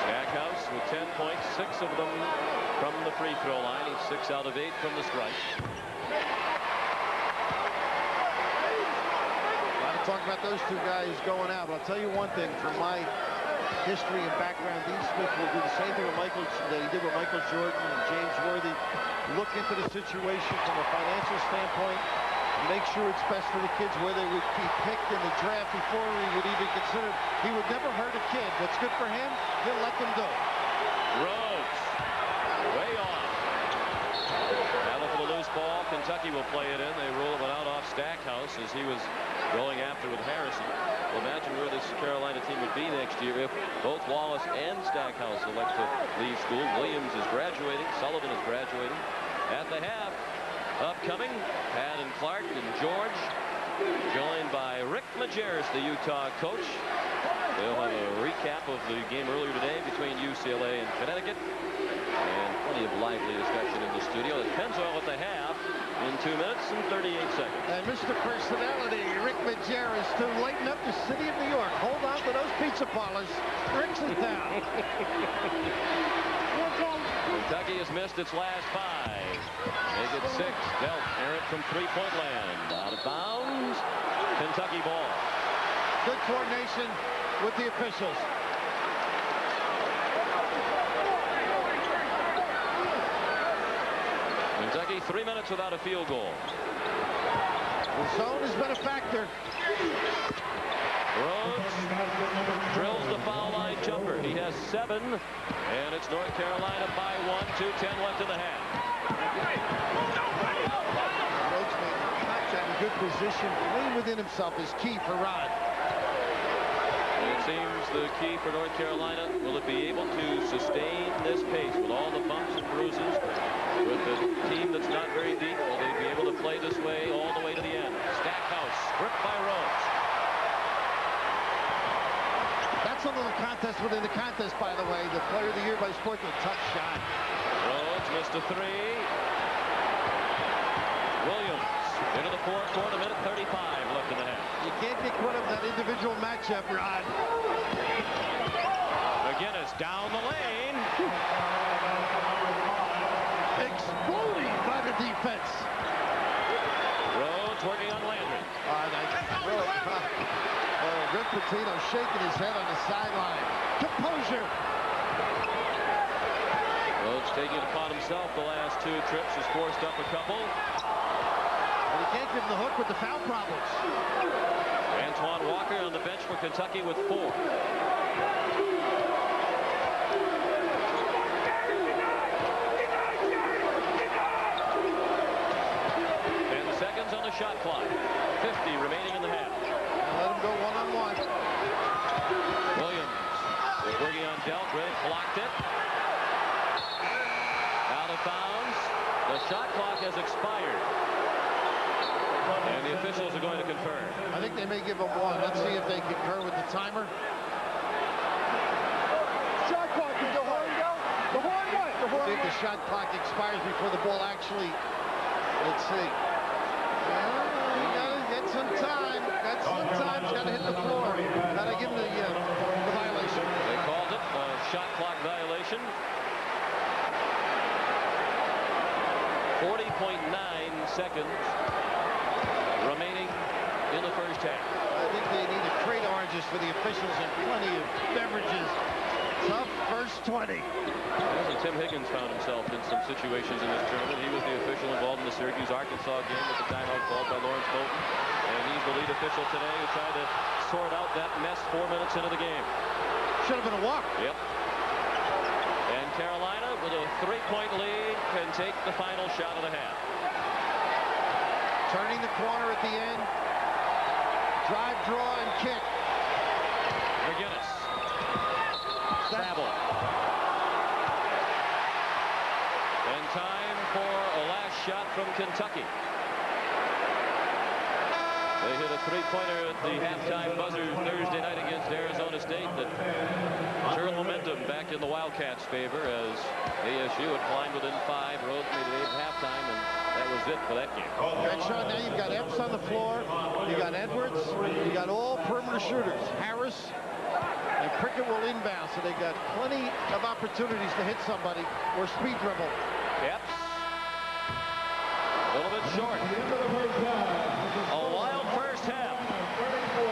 Stackhouse with 10 points, 6 of them from the free throw line. He's 6 out of 8 from the strike. Talk about those two guys going out. But I'll tell you one thing, from my history and background, Dean Smith will do the same thing with that he did with Michael Jordan and James Worthy. Look into the situation from a financial standpoint, make sure it's best for the kids, where they would be picked in the draft before he would even consider. He would never hurt a kid. What's good for him, he'll let them do. Rhodes, way off. Now for the loose ball, Kentucky will play it in. They rule it out off Stackhouse as he was going after with Harrison. Well, imagine where this Carolina team would be next year if both Wallace and Stackhouse elect to leave school. Williams is graduating. Sullivan is graduating. At the half, upcoming, Pat and Clark and George, joined by Rick Majerus, the Utah coach. They'll have a recap of the game earlier today between UCLA and Connecticut. And plenty of lively discussion in the studio. It's Pennzoil at the half in 2 minutes and 38 seconds. And Mr. Personality, Rick Majerus, to lighten up the city of New York. Hold on to those pizza parlors. Rick's in town. Kentucky has missed its last 5. Make it 6. Dealt errant from three-point land. Out of bounds. Kentucky ball. Good coordination with the officials. Kentucky 3 minutes without a field goal. The zone has been a factor. Rhodes drills the foul line jumper. He has 7, and it's North Carolina by 1. 2:10 left in the half. Rhodes made the contact in good position. Playing within himself is key for Rod. It seems the key for North Carolina, will it be able to sustain this pace with all the bumps and bruises? With the team that's not very deep, will they be able to play this way all the way to the end? Stackhouse, stripped by Rhodes. That's a little contest within the contest, by the way. The Player of the Year by Sportsman. Tough shot. Rhodes missed a 3. Williams into the fourth quarter, minute 35 left in the half. You can't get caught up in that individual matchup, Rod. McGinnis down the lane. Exploding by the defense. Rhodes working on Landry. Rick Pitino shaking his head on the sideline. Composure. Rhodes taking it upon himself the last 2 trips, has forced up a couple. But he can't give him the hook with the foul problems. Antoine Walker on the bench for Kentucky with 4. On the shot clock. 50 remaining in the half. Let him go one-on-one. Williams is working on Delk. Ray blocked it. Out of bounds. The shot clock has expired. And the officials are going to confer. I think they may give him 1. Let's see if they concur with the timer. Shot clock is the horn go. The horn what? The horn. See if the shot clock expires before the ball actually. Let's see. You gotta get some time. Got some time. Gotta hit the floor. Gotta give him the violation. They called it a shot clock violation. 40.9 seconds remaining in the first half. I think they need a crate oranges for the officials and plenty of beverages. Tough first 20. Tim Higgins found himself in some situations in this tournament. He was the official involved in the Syracuse-Arkansas game with the timeout called by Lawrence Moulton. And he's the lead official today who tried to sort out that mess 4 minutes into the game. Should have been a walk. Yep. And Carolina, with a 3-point lead, can take the final shot of the half. Turning the corner at the end. Drive, draw, and kick. McGinnis. Travel. And time for a last shot from Kentucky. They hit a 3-pointer at the halftime buzzer Thursday night against Arizona State that turned momentum back in the Wildcats' favor as ASU had climbed within 5. Rhodes made it 8 at halftime, and that was it for that game. And Sean, now you've got Epps on the floor. You got Edwards. You got all perimeter shooters. Harris. And Prickett will inbound, so they got plenty of opportunities to hit somebody or speed dribble. Yep. A little bit short. A wild first half.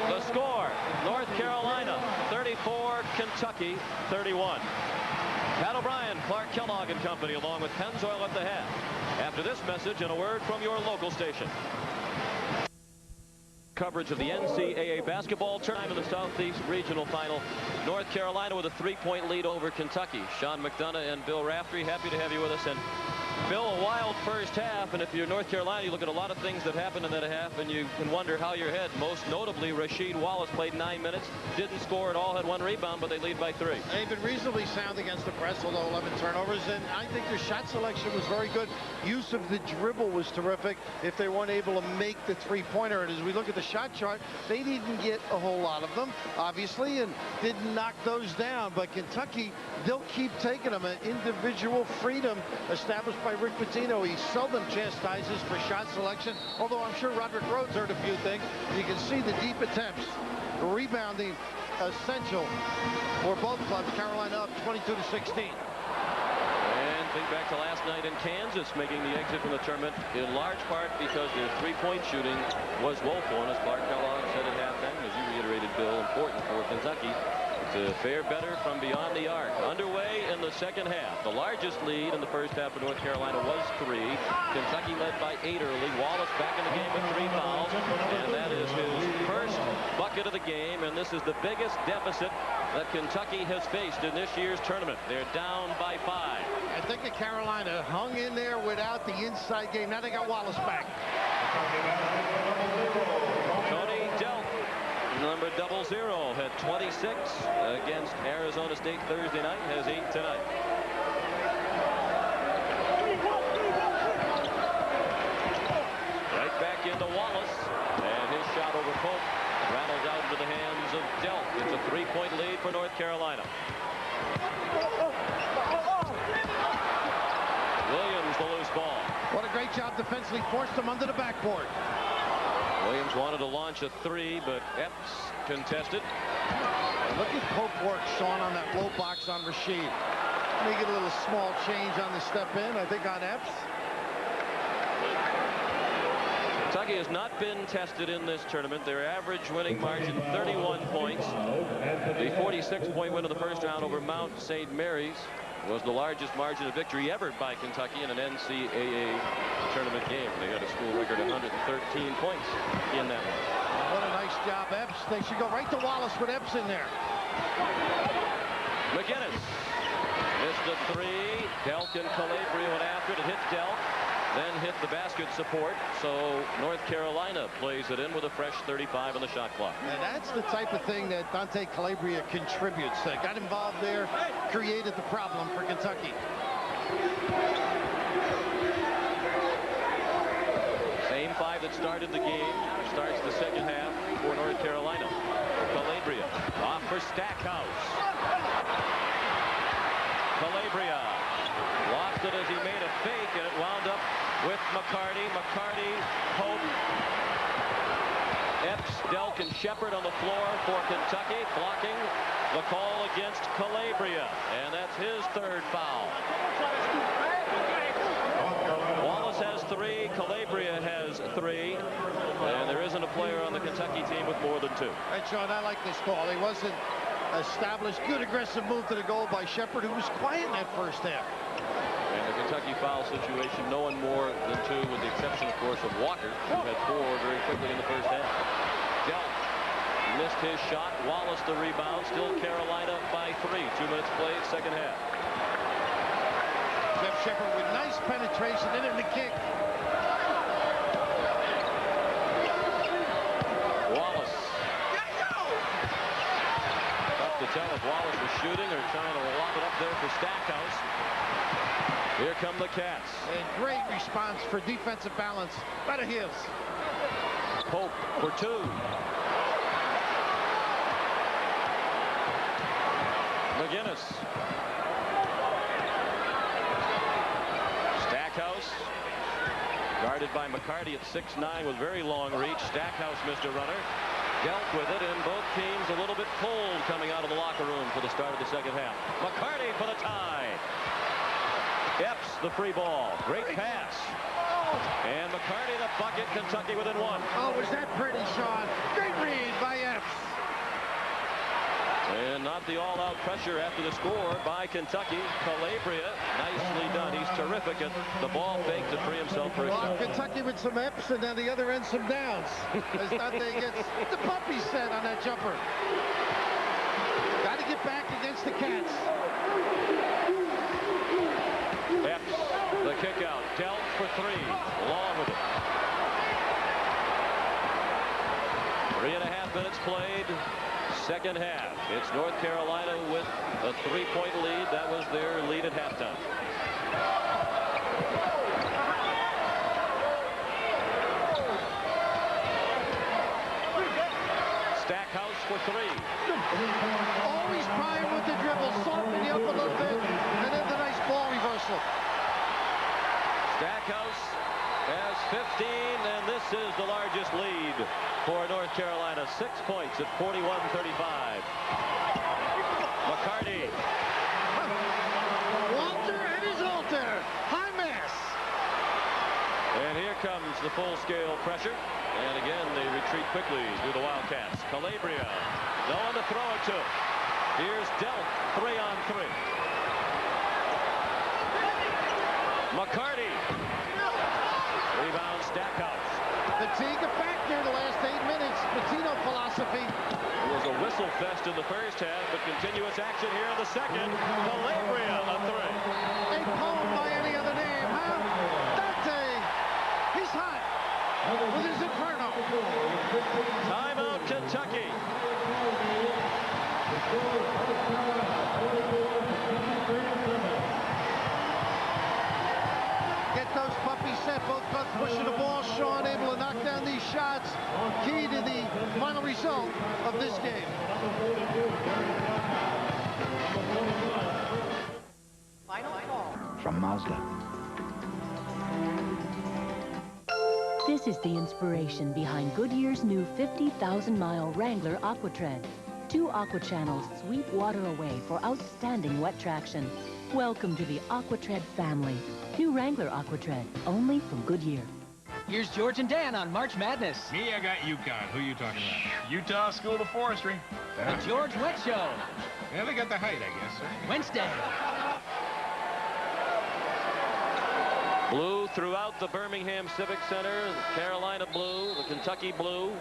The score, North Carolina 34, Kentucky 31. Pat O'Brien, Clark Kellogg and company, along with Pennzoil at the half. After this message and a word from your local station. Coverage of the NCAA basketball tournament in the Southeast Regional Final. North Carolina with a 3-point lead over Kentucky. Sean McDonough and Bill Raftery, happy to have you with us. And Bill, a wild first half, and if you're North Carolina, you look at a lot of things that happened in that half, and you can wonder how you're ahead. Most notably, Rasheed Wallace played 9 minutes, didn't score at all, had 1 rebound, but they lead by 3. They've been reasonably sound against the press, although 11 turnovers, and I think their shot selection was very good. Use of the dribble was terrific if they weren't able to make the 3-pointer. And as we look at the shot chart, they didn't get a whole lot of them, obviously, and didn't knock those down. But Kentucky, they'll keep taking them. An individual freedom established by Rick Pitino. He seldom chastises for shot selection, although I'm sure Roderick Rhodes heard a few things. You can see the deep attempts. Rebounding essential for both clubs. Carolina up 22-16. And think back to last night in Kansas, making the exit from the tournament in large part because their 3-point shooting was woeful. And as Clark Kellogg said at halftime, as you reiterated, Bill, important for Kentucky to fare better from beyond the arc. Underway in the second half. The largest lead in the first half for North Carolina was 3. Kentucky led by 8 early. Wallace back in the game with 3 fouls. And that is his first bucket of the game. And this is the biggest deficit that Kentucky has faced in this year's tournament. They're down by 5. I think that Carolina hung in there without the inside game. Now they got Wallace back. Tony Delk, number 00, had 26 against Arizona State Thursday night, has 8 tonight. Right back into Wallace, and his shot over Pope rattles out into the hands of Delk. It's a 3-point lead for North Carolina. Williams, the loose ball. What a great job defensively, forced him under the backboard. Williams wanted to launch a 3, but Epps contested. And look at Pope work, Sean, on that low box on Rasheed. Make it a little small change on the step in, I think, on Epps. Kentucky has not been tested in this tournament. Their average winning margin 31 points. The 46-point win of the first round over Mount St. Mary's was the largest margin of victory ever by Kentucky in an NCAA tournament game. They had a school record of 113 points in that one. What a nice job, Epps. They should go right to Wallace with Epps in there. McGinnis missed a three. Delk and Calabria went after it. It hit Delk, then hit the basket support. So North Carolina plays it in with a fresh 35 on the shot clock. And that's the type of thing that Dante Calabria contributes. Got involved there, created the problem for Kentucky. Same five that started the game starts the second half for North Carolina. Calabria off for Stackhouse. Calabria lost it as he made a fake, and it wound up with McCarty. McCarty, Hope, Epps, Delk, and Shepard on the floor for Kentucky, blocking the call against Calabria, and that's his third foul. Wallace has three, Calabria has three, and there isn't a player on the Kentucky team with more than two. Right, Sean, I like this call. He wasn't established. Good aggressive move to the goal by Shepard, who was quiet in that first half. And the Kentucky foul situation, no one more than two, with the exception, of course, of Walker, who had four very quickly in the first half. Delk missed his shot. Wallace the rebound. Still Carolina by 3. 2 minutes played, second half. Jeff Shepard with nice penetration in the kick. Wallace. Tough to tell if Wallace was shooting or trying to lob it up there for Stackhouse. Here come the Cats. And great response for defensive balance by the Heels. Pope for two. McGinnis. Stackhouse guarded by McCarty at 6'9" with very long reach. Stackhouse missed a runner. Delk with it, and both teams a little bit cold coming out of the locker room for the start of the second half. McCarty for the tie. Epps the free ball. Great pass. And McCarty the bucket. Kentucky within one. Oh, was that pretty, Sean? Great read by Epps. And not the all-out pressure after the score by Kentucky. Calabria, nicely done. He's terrific at the ball fake to free himself for a shot. Kentucky with some Epps, and then the other end some downs. As Dante gets the puppy set on that jumper. Got to get back against the Cats. Epps, the kick out. Delk for three. Long with it. 3.5 minutes played. Second half. It's North Carolina with a 3-point lead. That was their lead at halftime. Stackhouse for three. Always prime with the dribble, soften you up a little bit, and then the nice ball reversal. Stackhouse has 15, and this is the largest lead for North Carolina. 6 points at 41-35. McCarty. Walter and his altar. High mass. And here comes the full-scale pressure. And again, they retreat quickly to the Wildcats. Calabria. No one to throw it to. Here's Delk. 3-on-3. McCarty. Rebound Stackhouse. Fatigue a factor the last 8 minutes. Patino philosophy. It was a whistle fest in the first half, but continuous action here in the second. Calabria a three. A poem by any other name, huh? Dante. He's hot with his inferno. Timeout, Kentucky. Get those puppies set. Both clubs pushing the ball. Sean able to knock down these shots. Key to the final result of this game. Final call from Mazda. This is the inspiration behind Goodyear's new 50,000-mile Wrangler AquaTread. 2 aqua channels sweep water away for outstanding wet traction. Welcome to the AquaTread family. New Wrangler AquaTread, only from Goodyear. Here's George and Dan on March Madness. Me, I got UConn. Who you talking about? Utah School of Forestry. The George Wet Show. Yeah, they got the height, I guess. Wednesday. Blue throughout the Birmingham Civic Center. The Carolina blue, the Kentucky blue.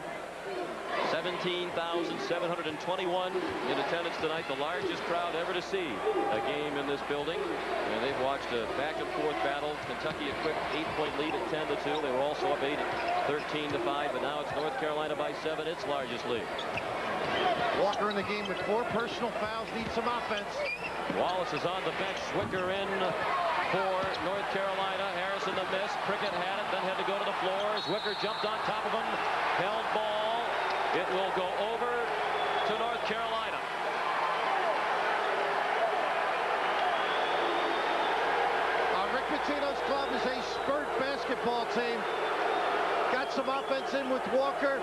17,721 in attendance tonight, the largest crowd ever to see a game in this building. And they've watched a back-and-forth battle. Kentucky a quick 8-point lead at 10-2. They were also up 13-5, but now it's North Carolina by 7, its largest lead. Walker in the game with 4 personal fouls, needs some offense. Wallace is on the bench. Zwicker in for North Carolina. Harrison the miss. Prickett had it, then had to go to the floor. Zwicker jumped on top of him. Held ball. It will go over to North Carolina. Rick Pitino's club is a spurt basketball team. Got some offense in with Walker.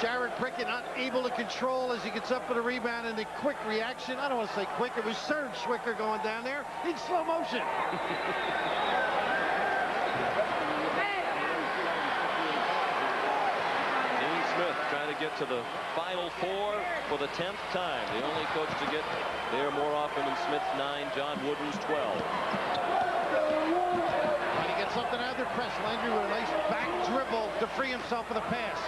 Jared Prickett not able to control as he gets up for the rebound, and the quick reaction. I don't want to say quick. It was Serge Zwicker going down there in slow motion. Trying to get to the Final Four for the 10th time. The only coach to get there more often than Smith, 9. John Wooden's 12. Trying to get something out of their press. Landry with a nice back dribble to free himself for the pass.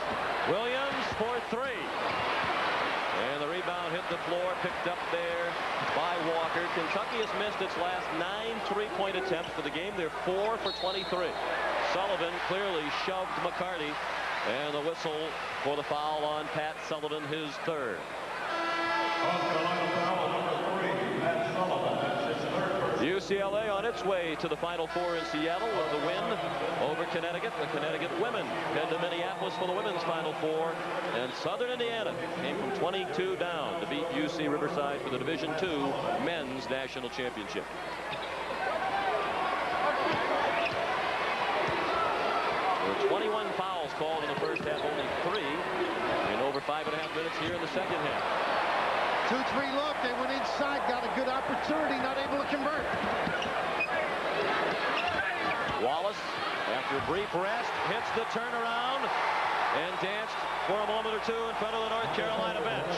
Williams for 3. And the rebound hit the floor, picked up there by Walker. Kentucky has missed its last 9 3-point attempts for the game. They're 4 for 23. Sullivan clearly shoved McCarty. And the whistle for the foul on Pat Sullivan, his 3rd. UCLA on its way to the Final Four in Seattle with the win over Connecticut. The Connecticut women head to Minneapolis for the women's Final Four. And Southern Indiana came from 22 down to beat UC Riverside for the Division II men's national championship. There were 21 fouls called in the first half, only 3 in over 5.5 minutes here in the second half. 2-3 look, they went inside, got a good opportunity, not able to convert. Wallace, after a brief rest, hits the turnaround and danced for a moment or 2 in front of the North Carolina bench.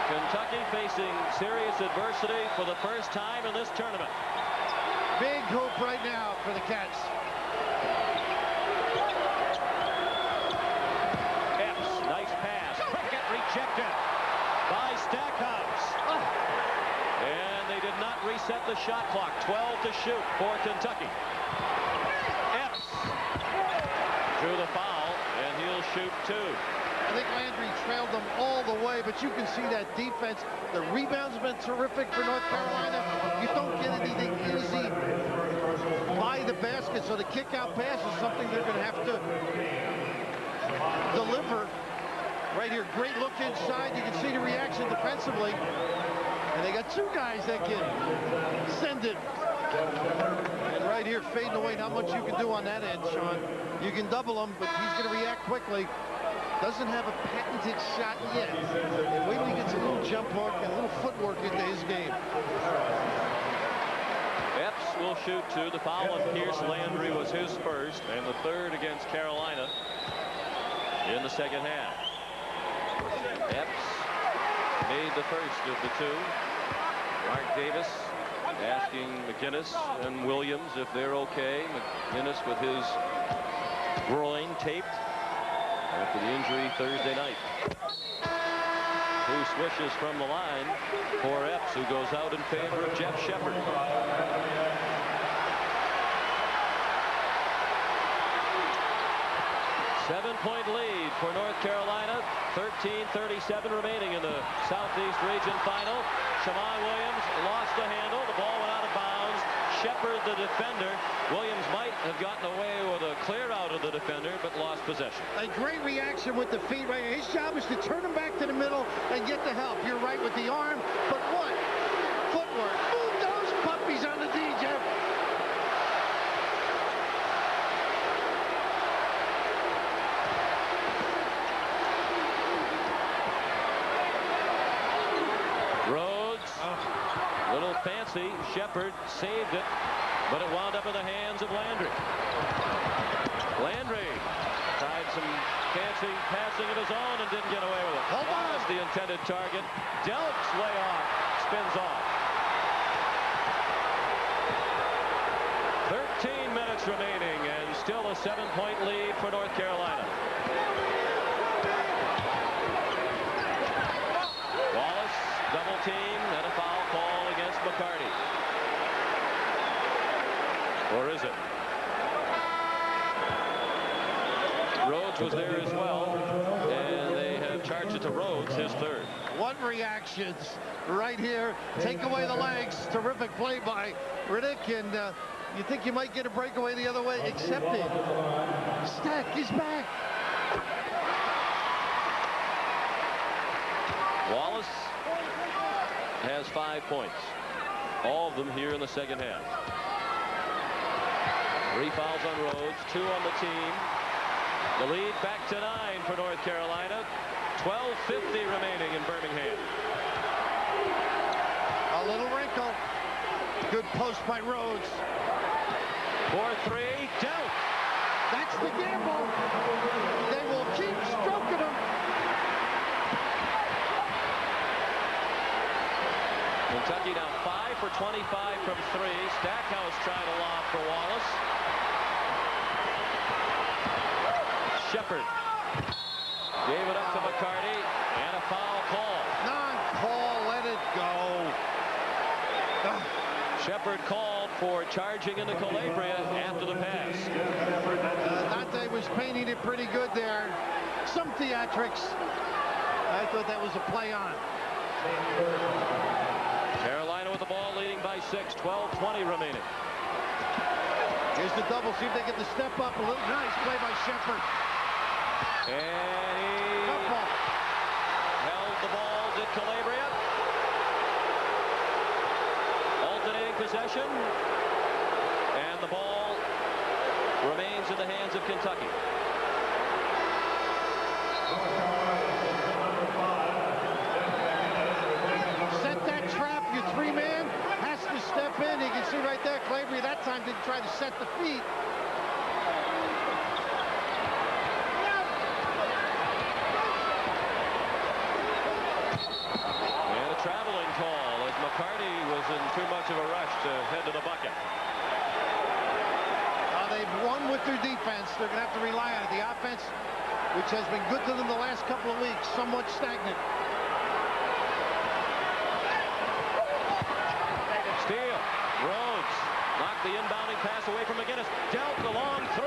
Kentucky facing serious adversity for the first time in this tournament. Big hoop right now for the Cats. Epps, nice pass. Prickett rejected by Stackhouse. And they did not reset the shot clock. 12 to shoot for Kentucky. Epps drew the foul, and he'll shoot 2. I think Landry trailed them all the way, but you can see that defense. The rebound's been terrific for North Carolina. You don't get anything easy by the basket, so the kick-out pass is something they're going to have to deliver. Right here, great look inside. You can see the reaction defensively. And they got 2 guys that can send it. And right here, fading away, not much you can do on that end, Sean. You can double him, but he's going to react quickly. Doesn't have a patented shot yet. And wait till he gets a little jump hook and a little footwork into his game. Epps will shoot 2. The foul on Pierce Landry was his first, and the 3rd against Carolina in the second half. Epps made the first of the 2. Mark Davis asking McInnes and Williams if they're okay. McInnes with his groin taped after the injury Thursday night. Who swishes from the line for Epps, who goes out in favor of Jeff Shepard. 7-point lead for North Carolina. 13:37 remaining in the Southeast Region Final. Shamon Williams lost the handle. The ball went out of bounds. Shepard, the defender. Williams might have gotten away with a clear out of the defender, but lost possession. A great reaction with the feet right here. His job is to turn him back to the middle and get the help. You're right with the arm, but what? Footwork. Move those puppies on the D, Jeff. Maxey. Shepard saved it, but it wound up in the hands of Landry. Landry tried some fancy passing of his own and didn't get away with it. Hold on. That's the intended target. Delk's way off. Spins off. 13 minutes remaining and still a 7-point lead for North Carolina. Wallace double team and a foul call against McCarty. Or is it? Rhodes was there as well, and they have charged it to Rhodes, his third. What reactions right here. Take away the legs. Terrific play by Riddick, and you think you might get a breakaway the other way, except it. Stack is back. Wallace has 5 points. All of them here in the second half. 3 fouls on Rhodes, 2 on the team. The lead back to 9 for North Carolina. 12:50 remaining in Birmingham. A little wrinkle. Good post by Rhodes. 4-3, down. That's the gamble. They will keep stroking him. Kentucky now 5 for 25 from 3. Stackhouse tried a lob for Wallace. Shepard gave it up to McCarty, and a foul call. Non-call, let it go. Shepard called for charging into Calabria after the pass. Dante was painting it pretty good there. Some theatrics. I thought that was a play on. Carolina with the ball leading by 6, 12:20 remaining. Here's the double, see if they get the step up a little. Nice play by Shepard. And he held the ball, did Calabria. Alternating possession. And the ball remains in the hands of Kentucky. Set that trap, your 3-man has to step in. You can see right there, Calabria that time didn't try to set the feet. Traveling call as McCarty was in too much of a rush to head to the bucket. They've won with their defense. They're going to have to rely on it. The offense, which has been good to them the last couple of weeks, somewhat stagnant. Steal. Rhodes knocked the inbounding pass away from McGinnis. Dealt the long 3.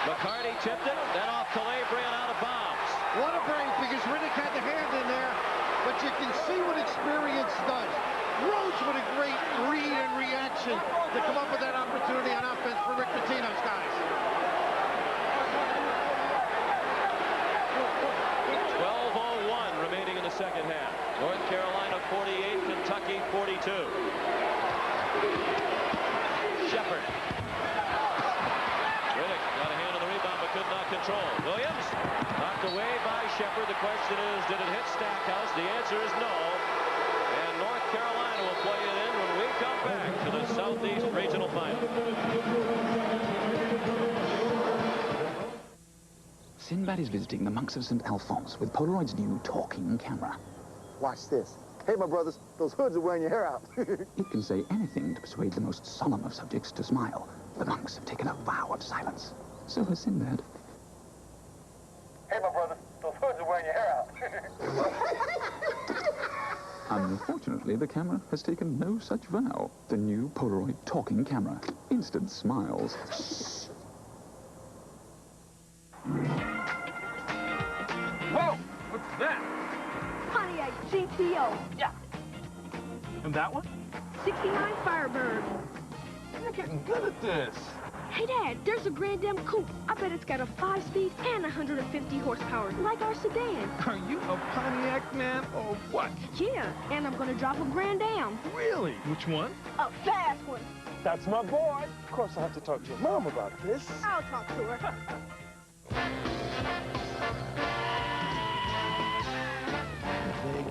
McCarty tipped it, then off Calabria and out of bounds. What a break, because Riddick had the hand in there. But you can see what experience does. Rhodes with a great read and reaction to come up with that opportunity on offense for Rick Pitino's guys. 12:01 remaining in the second half. North Carolina 48, Kentucky 42. Shepard. Riddick got a hand on the rebound but could not control. Williams knocked away by Shepard. The question is, did it hit Stackhouse? The answer is no. And North Carolina will play it in when we come back to the Southeast Regional Final. Sinbad is visiting the monks of St. Alphonse with Polaroid's new talking camera. Watch this. Hey, my brothers, those hoods are wearing your hair out. It can say anything to persuade the most solemn of subjects to smile. The monks have taken a vow of silence. So has Sinbad. Hey, my brothers, those hoods are wearing your hair out. Unfortunately, the camera has taken no such vow. The new Polaroid talking camera. Instant smiles. Whoa! What's that? Pontiac GTO. Yeah. And that one? 69 Firebird. You're getting good at this. Hey, Dad, there's a Grand Am coupe. I bet it's got a 5-speed and 150 horsepower, like our sedan. Are you a Pontiac man or what? Yeah, and I'm gonna drive a Grand Am. Really? Which one? A fast one. That's my boy. Of course, I have to talk to your mom about this. I'll talk to her.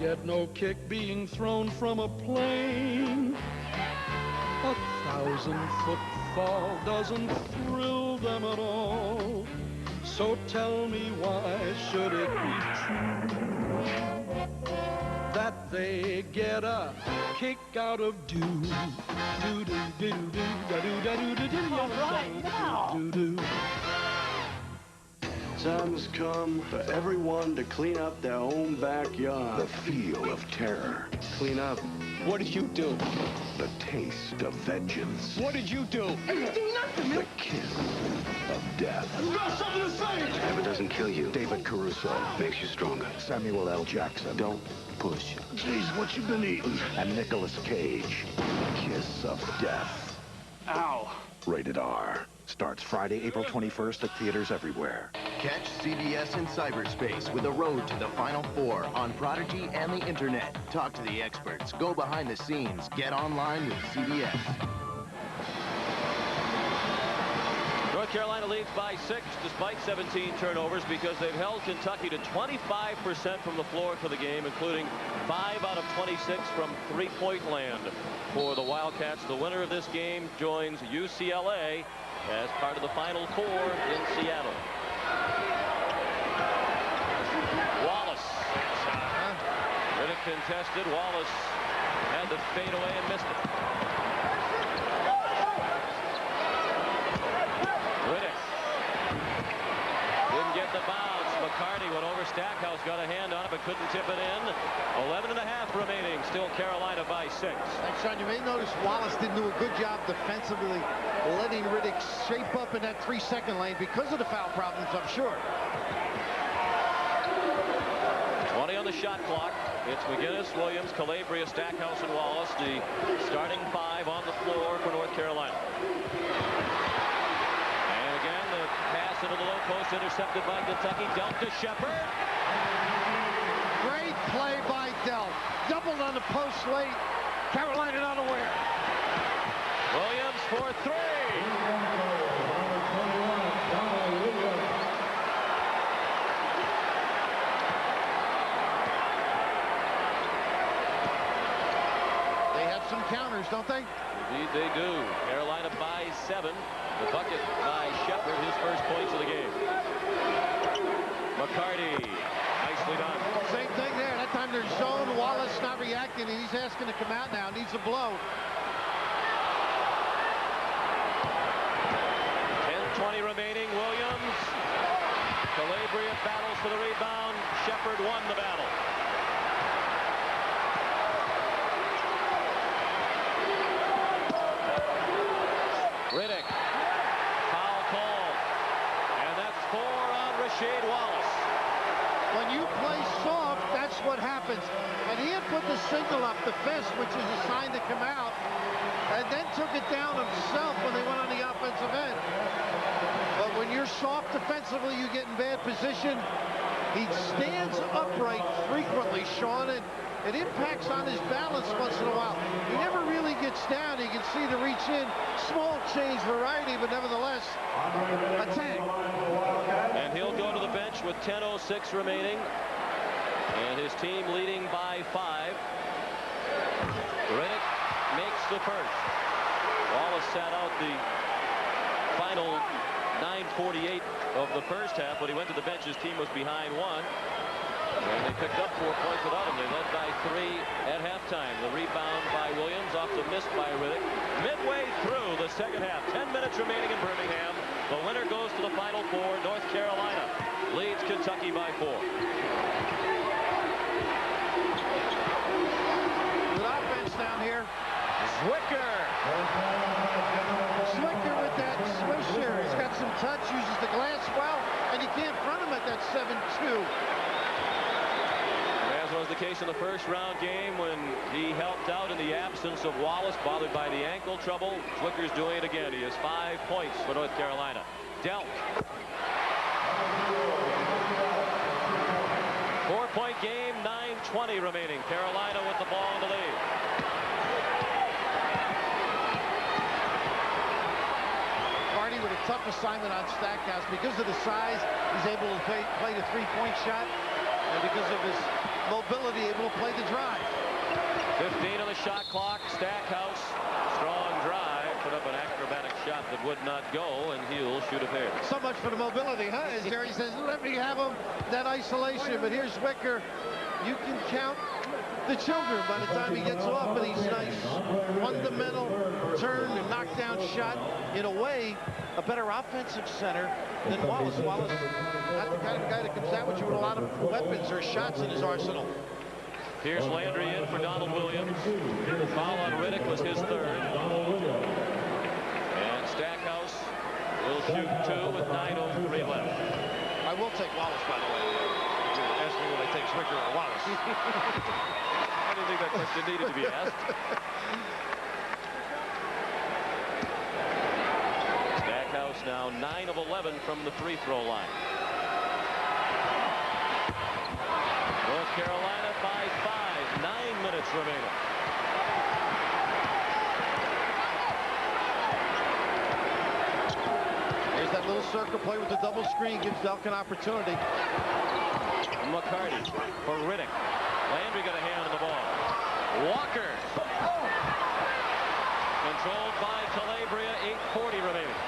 get no kick being thrown from a plane. 1,000-foot fall doesn't thrill them at all. So tell me, why should it be true that they get a kick out of do do do do do do do do do do? All right, now. Time's come for everyone to clean up their own backyard. The feel of terror. Clean up. What did you do? The taste of vengeance. What did you do? I didn't do nothing, man. The kiss of death. You got something to say? If it doesn't kill you, David Caruso makes you stronger. Samuel L. Jackson. Don't push. Jeez, what you been eating? And Nicolas Cage. Kiss of death. Ow. Rated R. Starts Friday, April 21st at theaters everywhere. Catch CBS in cyberspace with A Road to the Final Four on Prodigy and the Internet. Talk to the experts. Go behind the scenes. Get online with CBS. North Carolina leads by 6 despite 17 turnovers because they've held Kentucky to 25% from the floor for the game, including 5 out of 26 from three-point land. For the Wildcats, the winner of this game joins UCLA as part of the Final Four in Seattle. Wallace. Riddick contested. Wallace had the fade away and missed it. Riddick didn't get the bounce. McCarty went over. Stackhouse got a hand on it but couldn't tip it in. 11.5 remaining. Still Carolina by 6. Thanks, Sean. You may notice Wallace didn't do a good job defensively letting Riddick shape up in that 3-second lane because of the foul problems, I'm sure. 20 on the shot clock. It's McGinnis, Williams, Calabria, Stackhouse, and Wallace, the starting 5 on the floor for North Carolina. And again, the pass into the low post intercepted by Kentucky. Delp to Shepard. Great play by Delp. Doubled on the post late. Carolina not aware. Williams for 3. Some counters, don't they? Indeed they do. Carolina by 7. The bucket by Shepard, his first points of the game. McCarty, nicely done. Same thing there. That time there's zone. Wallace not reacting, and he's asking to come out now. Needs a blow. 10:20 remaining. Williams. Calabria battles for the rebound. Shepard won the battle. Riddick, foul called, and that's 4 on Rasheed Wallace. When you play soft, that's what happens. And he had put the signal up, the fist, which is a sign to come out, and then took it down himself when they went on the offensive end. But when you're soft defensively, you get in bad position. He stands upright frequently, Sean, and it impacts on his balance once in a while. He never really gets down. You can see the reach in. Small change variety, but nevertheless, attack. And he'll go to the bench with 10:06 remaining. And his team leading by 5. Riddick makes the first. Wallace sat out the final 9:48 of the first half. When he went to the bench, his team was behind 1. And they picked up 4 points without him. They led by 3 at halftime. The rebound by Williams off the miss by Riddick. Midway through the second half, 10 minutes remaining in Birmingham. The winner goes to the Final Four. North Carolina leads Kentucky by 4. Good offense down here. Zwicker. Zwicker with that swisher. He's got some touch, uses the glass well, and you can't front him at that 7-2. As was the case in the first round game when he helped out in the absence of Wallace, bothered by the ankle trouble. Zwicker's doing it again. He has 5 points for North Carolina. Delp. 4-point game, 9:20 remaining. Carolina with the ball in the lead. Barney with a tough assignment on Stackhouse. Because of the size, he's able to play the 3-point shot. and because of his mobility, able to play the drive. 15 on the shot clock. Stackhouse, strong drive, put up an acrobatic shot that would not go, and he'll shoot a pair. So much for the mobility, huh? As Jerry says, let me have him that isolation. But here's Wicker. You can count the children by the time he gets off of these nice fundamental turn and knockdown shot. In a way, a better offensive center than Wallace. Wallace, not the kind of guy that comes out with you with a lot of weapons or shots in his arsenal. Here's Landry in for Donald Williams. Foul on Riddick was his third. And Stackhouse will shoot 2 with 9:03 left. I will take Wallace, by the way. Ask me when I take Zwicker or Wallace. I didn't think that question needed to be asked. Stackhouse now 9 of 11 from the free throw line. North Carolina by 5, 9 minutes remaining. Here's that little circle play with the double screen, gives Delk an opportunity. McCarty for Riddick. Landry got a hand on the ball. Walker. Controlled by Calabria, 8:40 remaining.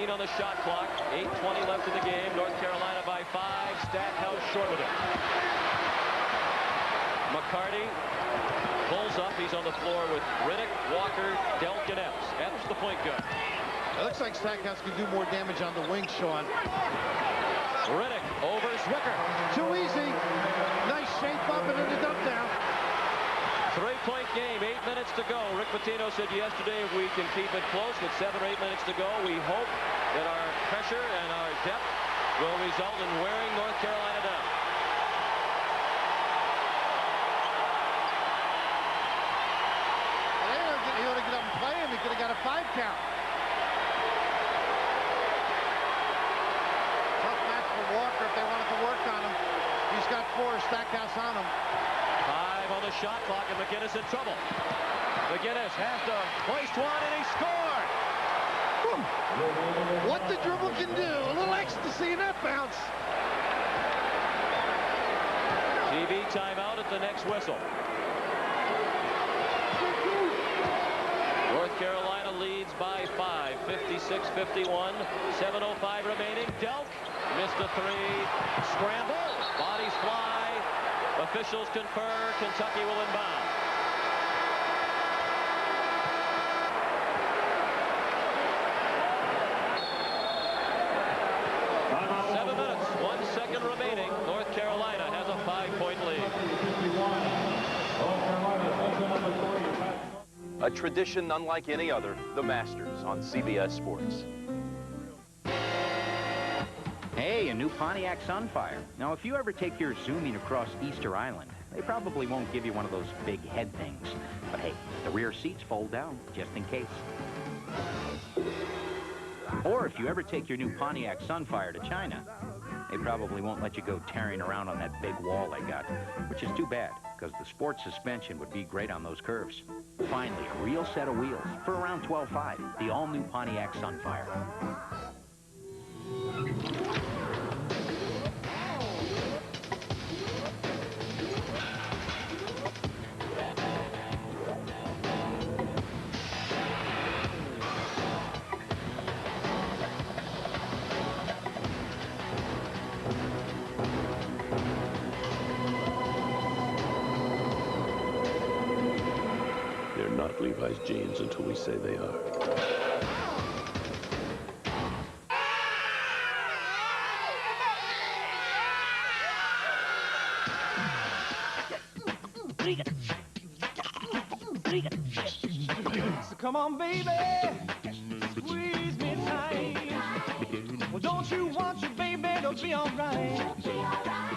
On the shot clock, 8:20 left in the game. North Carolina by 5. Stackhouse short with it. McCarty pulls up. He's on the floor with Riddick, Walker, Delk, and Epps. Epps the point guard. It looks like Stackhouse can do more damage on the wing, Sean. Riddick over Zwicker. Too easy. Nice shape up and in the dump down. 3-point game, 8 minutes to go. Rick Pitino said yesterday if we can keep it close with 7 or 8 minutes to go, we hope that our pressure and our depth will result in wearing North Carolina down. He ought to get up and play him. He could have got a 5 count. Tough match for Walker if they wanted to work on him. He's got 4, Stackhouse on him. 5 on the shot clock, and McGinnis in trouble. McGinnis has to hoist one, and he scored. What the dribble can do. A little ecstasy in that bounce. TV timeout at the next whistle. North Carolina leads by 5, 56-51. 7:05 remaining. Delk missed a 3. Scramble. Bodies fly. Officials confer. Kentucky will inbound. North Carolina has a 5-point lead. A tradition unlike any other, the Masters on CBS Sports. Hey, a new Pontiac Sunfire. Now, if you ever take yours zooming across Easter Island, they probably won't give you one of those big head things. But hey, the rear seats fold down, just in case. Or if you ever take your new Pontiac Sunfire to China, they probably won't let you go tearing around on that big wall they got, which is too bad, because the sports suspension would be great on those curves. Finally, a real set of wheels for around $12.5, the all-new Pontiac Sunfire. Not Levi's jeans until we say they are. So come on, baby, squeeze me tight. Well, don't you want your baby to be all right?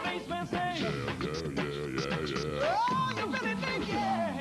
Spaceman say, yeah. Oh, you really think, yeah.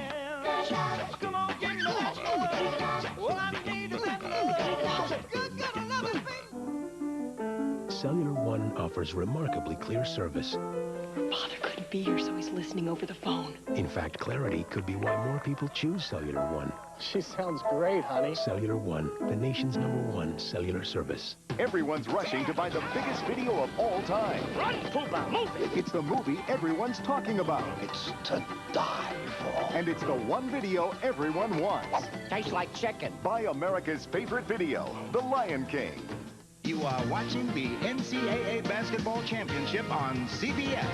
Come on, give me that love. All I need is that love. Good, I love it, baby. Cellular One offers remarkably clear service. Father couldn't be here, so he's listening over the phone. In fact, clarity could be why more people choose Cellular One. She sounds great, honey. Cellular One, the nation's #1 cellular service. Everyone's rushing to buy the biggest video of all time. Run, Pumbaa, move it! It's the movie everyone's talking about. It's to die for. And it's the one video everyone wants. Tastes like chicken. Buy America's favorite video, The Lion King. You are watching the NCAA Basketball Championship on CBS.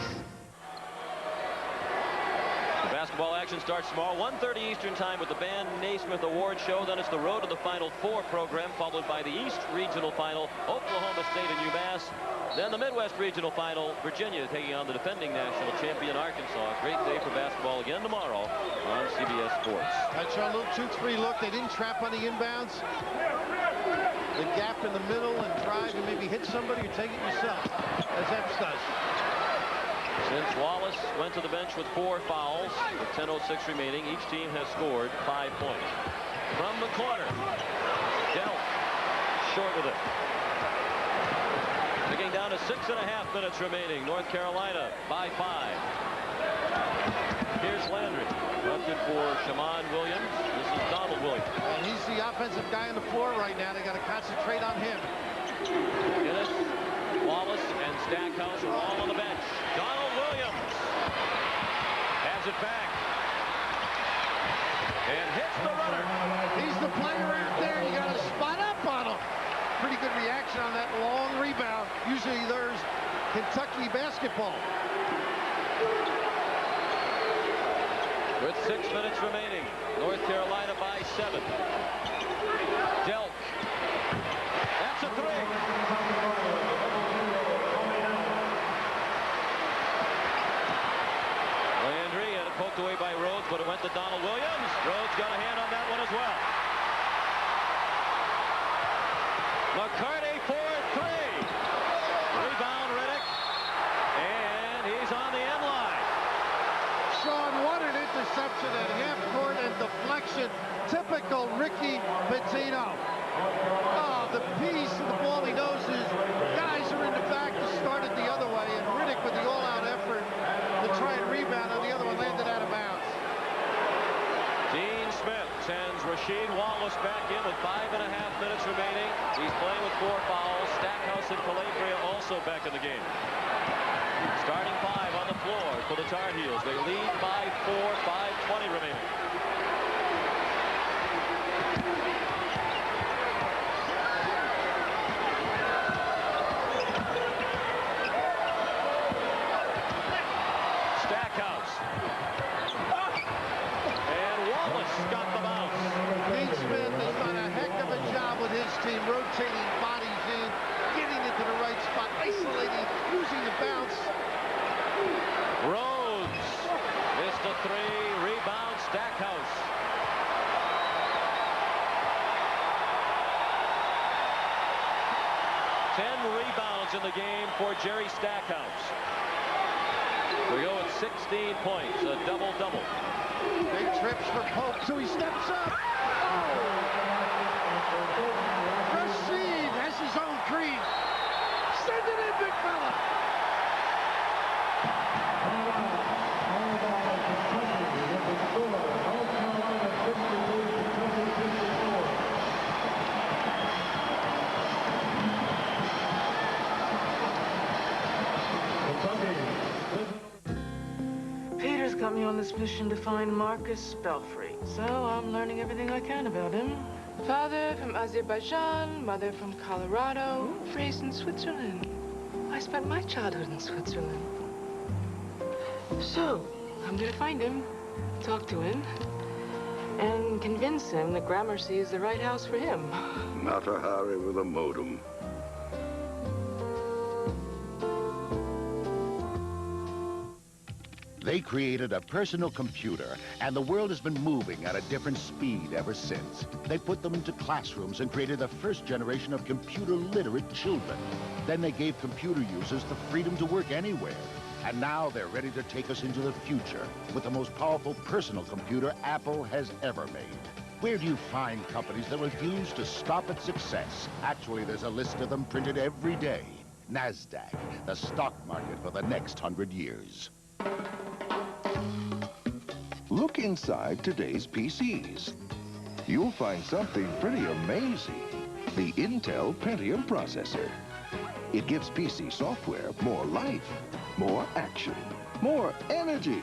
The basketball action starts tomorrow, 1:30 Eastern Time with the Van Naismith Award Show. Then it's the Road to the Final Four program, followed by the East Regional Final, Oklahoma State and UMass. Then the Midwest Regional Final, Virginia taking on the defending national champion Arkansas. Great day for basketball again tomorrow on CBS Sports. That's our little 2-3 look. They didn't trap on the inbounds. The gap in the middle and drive and maybe hit somebody or take it yourself, as Epps does. Since Wallace went to the bench with 4 fouls, with 10:06 remaining, each team has scored 5 points. From the corner, Delk, short with it. Getting down to 6.5 minutes remaining. North Carolina by 5. Here's Landry. Left it for Shammond Williams. This is Donald Williams. And he's the offensive guy on the floor right now. They got to concentrate on him. Guinness, Wallace, and Stackhouse are all on the bench. Donald Williams has it back. And hits the runner. He's the player out there. You got to spot up on him. Pretty good reaction on that long rebound. Usually there's Kentucky basketball. With 6 minutes remaining, North Carolina by 7. Delk. That's a 3. Landry had it poked away by Rhodes, but it went to Donald Williams. Rhodes got a hand on that one as well. McCarty for 3. Rebound Riddick. And he's on the end line. Sean, what an interception at half court and deflection. Typical Ricky Pitino. Oh, the piece of the ball he knows is guys are in the back to start it the other way. And Riddick with the all-out effort to try and rebound on the other one landed out of bounds. Dean Smith sends Rasheed Wallace back in with 5.5 minutes remaining. He's playing with 4 fouls. Stackhouse and Calabria also back in the game. Starting 5 on the floor for the Tar Heels. They lead by 4, 5:20 remaining. Stackhouse. And Wallace got the bounce. Dean Smith has done a heck of a job with his team, rotating bodies in, getting into the right spot, isolating, using the bounce. Rhodes missed a 3. Rebound Stackhouse. Rebounds in the game for Jerry Stackhouse. We go with 16 points, a double-double. Big trips for Pope, so he steps up. Oh. Rasheed has his own creed. Send it in, big fella. Peter's got me on this mission to find Marcus Belfry, so I'm learning everything I can about him. Father from Azerbaijan, mother from Colorado, raised in Switzerland. I spent my childhood in Switzerland. So, I'm gonna find him, talk to him, and convince him that Gramercy is the right house for him. Not a Harry with a modem. They created a personal computer, and the world has been moving at a different speed ever since. They put them into classrooms and created the first generation of computer-literate children. Then they gave computer users the freedom to work anywhere. And now they're ready to take us into the future with the most powerful personal computer Apple has ever made. Where do you find companies that refuse to stop at success? Actually, there's a list of them printed every day. NASDAQ, the stock market for the next 100 years. Look inside today's PCs. You'll find something pretty amazing. The Intel Pentium processor. It gives PC software more life, more action, more energy.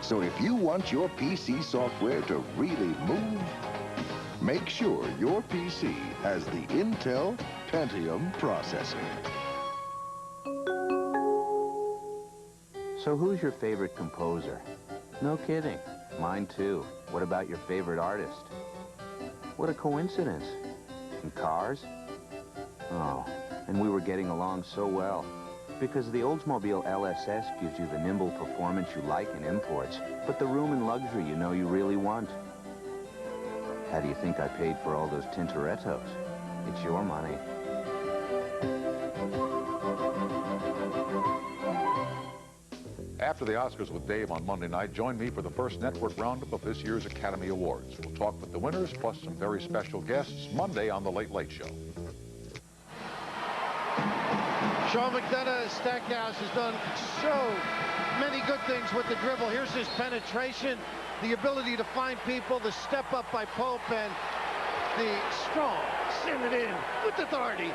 So if you want your PC software to really move, make sure your PC has the Intel Pentium processor. So who's your favorite composer? No kidding. Mine too. What about your favorite artist? What a coincidence. And cars? Oh, and we were getting along so well. Because the Oldsmobile LSS gives you the nimble performance you like in imports, but the room and luxury you know you really want. How do you think I paid for all those Tintorettos? It's your money. After the Oscars with Dave on Monday night, join me for the first network roundup of this year's Academy Awards. We'll talk with the winners, plus some very special guests, Monday on The Late Late Show. Sean McDonough, Stackhouse, has done so many good things with the dribble. Here's his penetration, the ability to find people, the step up by Pope, and the strong send it in with authority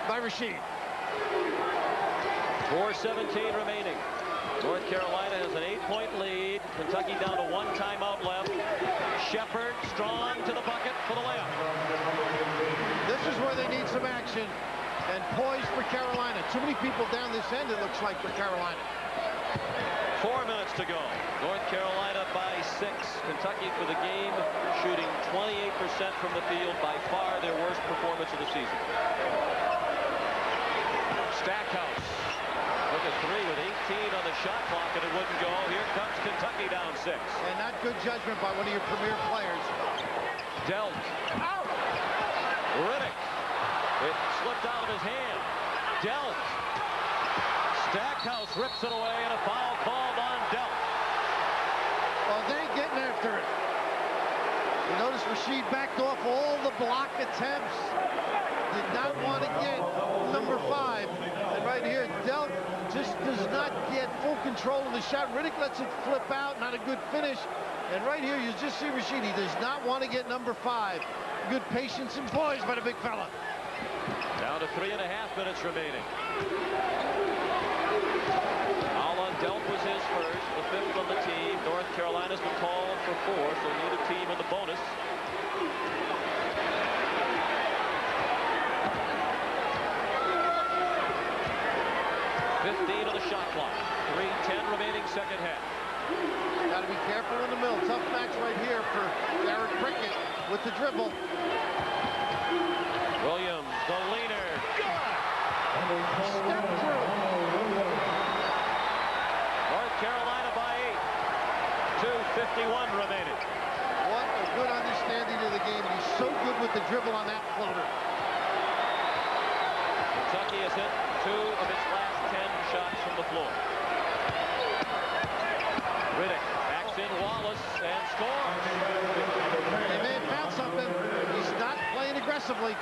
by Rasheed. 4:17 remaining. North Carolina has an 8-point lead. Kentucky down to 1 timeout left. Shepard strong to the bucket for the layup. This is where they need some action and poise for Carolina. Too many people down this end, it looks like, for Carolina. 4 minutes to go. North Carolina by 6. Kentucky for the game, shooting 28% from the field, by far their worst performance of the season. Stackhouse with a 3 with 18 on the shot clock, and it wouldn't go. Here comes Kentucky down 6. And not good judgment by one of your premier players. Dealt. Out. Riddick. It slipped out of his hand. Dealt. Stackhouse rips it away, and a foul called on Dealt. Well, they ain't getting after it. You notice Rasheed backed off all the block attempts. Did not want to get number 5. And right here, Dealt just does not get full control of the shot. Riddick lets it flip out. Not a good finish. And right here, you just see Rasheed. He does not want to get number 5. Good patience and poise by the big fella. Down to 3.5 minutes remaining. Foul on Dealt was his first, the 5th on the team. North Carolina's been called for 4, so need a team in the bonus. .15 of the shot clock. 3:10 remaining second half. Got to be careful in the middle. Tough match right here for Derek Prickett with the dribble. Williams, the leaner. Step through. North Carolina by 8. 2:51 remaining. What a good understanding of the game. He's so good with the dribble on that floater. Kentucky has hit 2 of its last 10 shots from the floor. Riddick backs in Wallace and scores. They may have found something. He's not playing aggressively.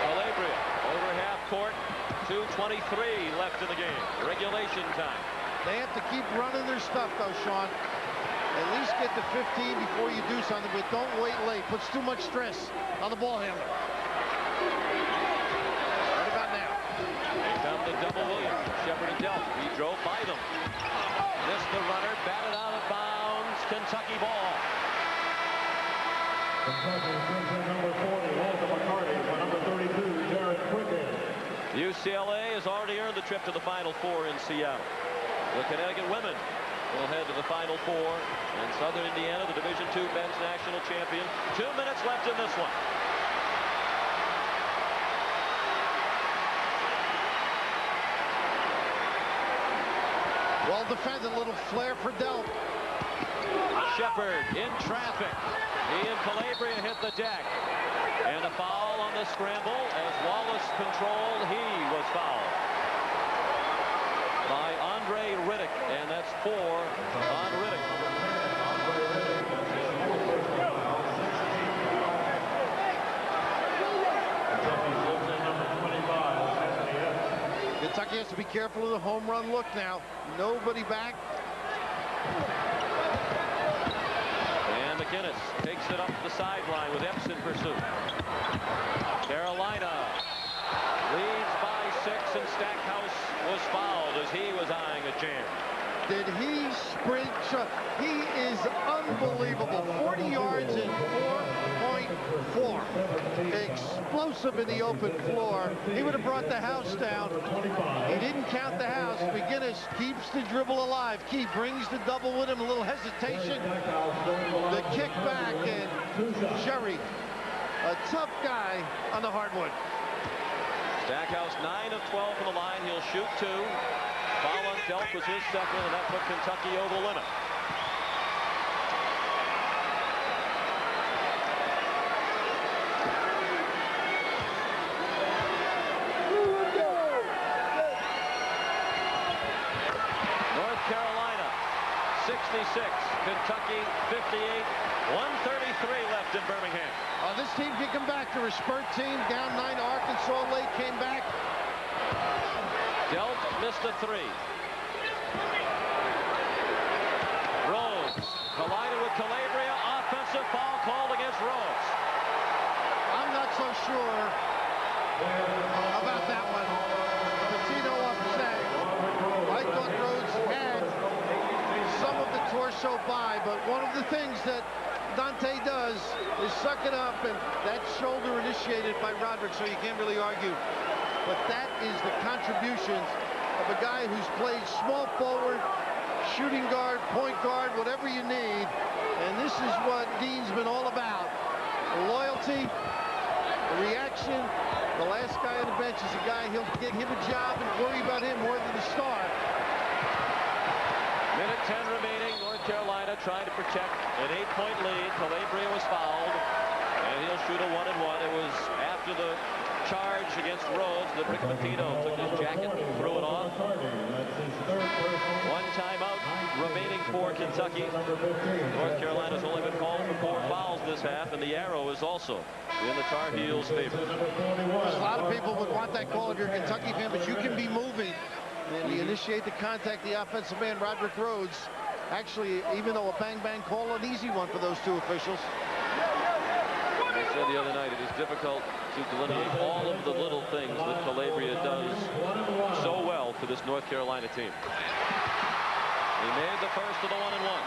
Calabria over half court. 2:23 left in the game. Regulation time. They have to keep running their stuff, though, Sean. At least get to 15 before you do something, but don't wait late. Puts too much stress on the ball handler. What about now? Here come the double Williams. Shepard and Dealt. He drove by them. Missed the runner. Batted out of bounds. Kentucky ball. Number 40, Walter McCarty, for number 32, Jared Quicken. UCLA has already earned the trip to the Final Four in Seattle. The Connecticut women will head to the Final Four, and Southern Indiana, the Division II men's national champion. 2 minutes left in this one. Well defended, a little flare for Dealt. Shepard in traffic. He and Calabria hit the deck. And a foul on the scramble as Wallace controlled. He was fouled by Andre Riddick, and that's 4 on Riddick. Kentucky has to be careful of the home run look now. Nobody back. And McGinnis takes it up the sideline with Epps in pursuit. Carolina leads by 6, and Stackhouse was fouled as he was eyeing a jam. Did he sprint? He is unbelievable. 40 yards in 4.4. Explosive in the open floor. He would have brought the house down. He didn't count the house. McGinnis keeps the dribble alive. Key brings the double with him. A little hesitation. The kick back, and Jerry, a tough guy on the hardwood. Stackhouse 9 of 12 from the line. He'll shoot 2. Foul on Delp was his second, and that put Kentucky over the limit. North Carolina 66, Kentucky 58, 133 left in Birmingham. This team can come back. They're a spurt team. Down 9 to Arkansas late, came back. Delp missed a 3. Rhodes collided with Calabria. Offensive foul called against Rhodes. I'm not so sure about that one. Patino upset. I thought Rhodes had some of the torso by, but one of the things that Dante does is suck it up, and that shoulder initiated by Roderick, so you can't really argue. But that is the contributions of a guy who's played small forward, shooting guard, point guard, whatever you need. And this is what Dean's been all about. The loyalty, the reaction. The last guy on the bench is a guy, he'll get him a job and worry about him more than the star. Minute 10 remaining. North Carolina trying to protect an 8-point lead. Calabria was fouled, and he'll shoot a 1-and-1. It was after the charge against Rhodes that Rick Pitino took his jacket and threw it on. 1 timeout remaining for Kentucky. North Carolina's only been called for 4 fouls this half, and the arrow is also in the Tar Heels' favor. A lot of people would want that call if you're a Kentucky fan, but you can be moving. And you initiate the contact, the offensive man, Roderick Rhodes. Actually, even though a bang-bang call, an easy one for those 2 officials. I said the other night, it is difficult to delineate all of the little things that Calabria does so well for this North Carolina team. He made the first of the 1-and-1.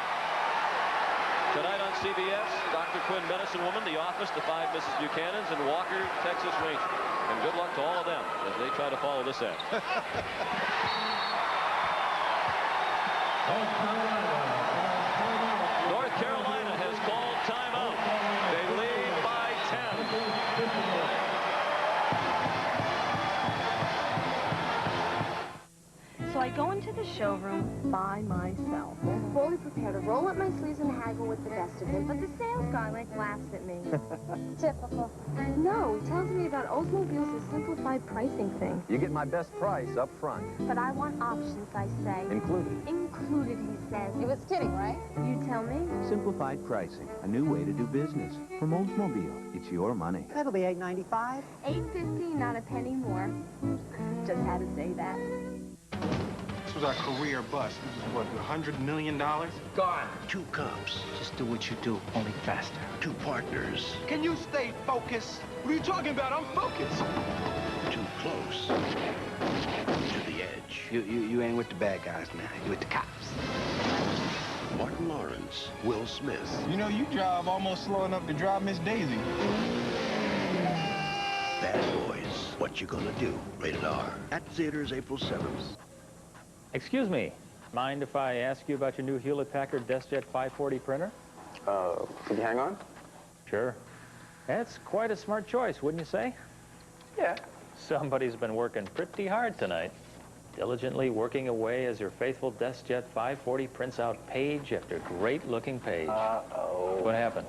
Tonight on CBS, Dr. Quinn, Medicine Woman, The Office, The 5 Mrs. Buchanans, and Walker, Texas Ranger. And good luck to all of them as they try to follow this ad. North Carolina has called timeout. They lead by 10. So I go into the showroom by myself, fully prepared to roll up my sleeves and haggle with the best of them, but the sales guy, laughs at me. Typical. No, he tells me about Oldsmobile's simplified pricing thing. You get my best price up front. But I want options, I say. Included. Included, he says. He was kidding, right? You tell me. Simplified pricing, a new way to do business. From Oldsmobile, it's your money. That'll be $8.95. $8.50, not a penny more. Just had to say that. This was our career bust. This was, what, $100 million? Gone. 2 cups. Just do what you do, only faster. 2 partners. Can you stay focused? What are you talking about? I'm focused. Too close to the edge. You ain't with the bad guys now. You with the cops. Martin Lawrence, Will Smith. You know, you drive almost slow enough to drive Miss Daisy. Bad Boys. What You Gonna Do? Rated R. At theaters April 7th. Excuse me. Mind if I ask you about your new Hewlett-Packard DeskJet 540 printer? Could you hang on? Sure. That's quite a smart choice, wouldn't you say? Yeah. Somebody's been working pretty hard tonight. Diligently working away as your faithful DeskJet 540 prints out page after great-looking page. Uh-oh. What happened?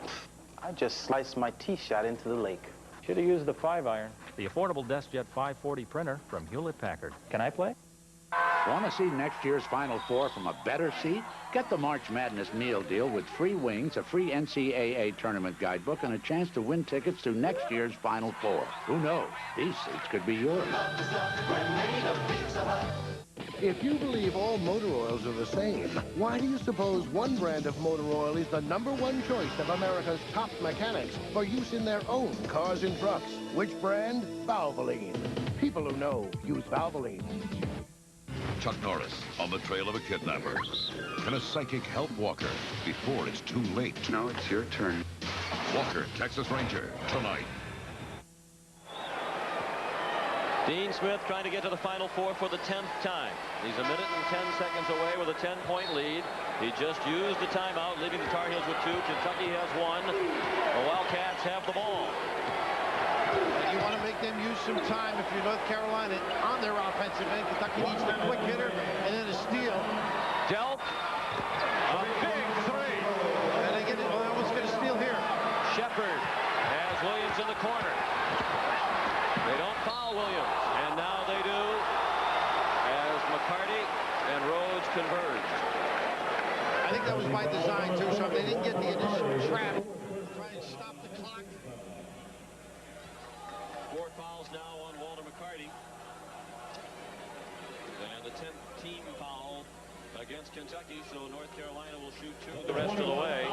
I just sliced my tee shot into the lake. Should have used the 5-iron. The affordable DeskJet 540 printer from Hewlett-Packard. Can I play? Want to see next year's Final Four from a better seat? Get the March Madness meal deal with free wings, a free NCAA tournament guidebook, and a chance to win tickets to next year's Final Four. Who knows? These seats could be yours. If you believe all motor oils are the same, why do you suppose one brand of motor oil is the #1 choice of America's top mechanics for use in their own cars and trucks? Which brand? Valvoline. People who know use Valvoline. Chuck Norris on the trail of a kidnapper. Can a psychic help Walker before it's too late? No, it's your turn. Walker, Texas Ranger, tonight. Dean Smith trying to get to the Final Four for the 10th time. He's a minute and 10 seconds away with a 10-point lead. He just used the timeout, leaving the Tar Heels with 2. Kentucky has 1. The Wildcats have the ball. And you want to make them use some time if you're North Carolina on their offensive end. Kentucky needs a quick hitter and then a steal. Delp. A big 3. And they get it. Well, almost get a steal here. Shepard has Williams in the corner. They don't foul Williams, and now they do as McCarty and Rhodes converge. I think that was by design, too, so they didn't get the initial trap. Try and stop the clock. 4 fouls now on Walter McCarty. And the 10th team foul against Kentucky, so North Carolina will shoot 2 the rest of the way.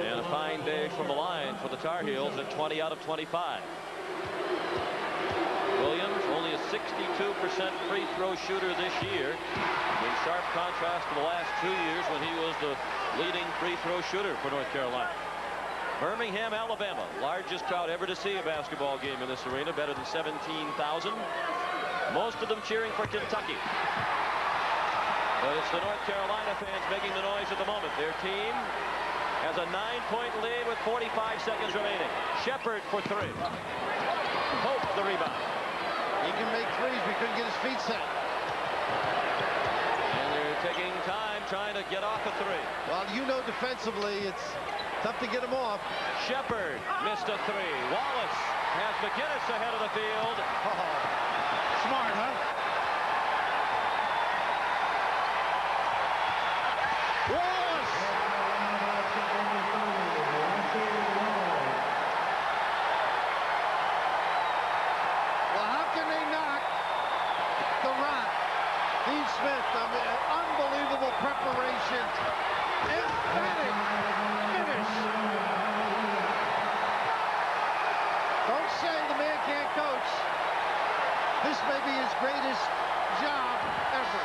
And a fine day from the line for the Tar Heels at 20 out of 25. Williams, only a 62% free throw shooter this year, in sharp contrast to the last 2 years when he was the leading free throw shooter for North Carolina. Birmingham, Alabama, largest crowd ever to see a basketball game in this arena, better than 17,000. Most of them cheering for Kentucky. But it's the North Carolina fans making the noise at the moment. Their team has a 9-point lead with 45 seconds remaining. Shepard for 3. Hope the rebound. He can make threes, but he couldn't get his feet set. And they're taking time trying to get off a 3. Well, you know defensively, it's tough to get him off. Shepard missed a 3. Wallace has McGinnis ahead of the field. Oh, smart, huh? Wallace! Well, how can they knock the rock? Dean Smith, I mean, unbelievable preparation. Emphatic finish. Don't say the man can't coach. This may be his greatest job ever.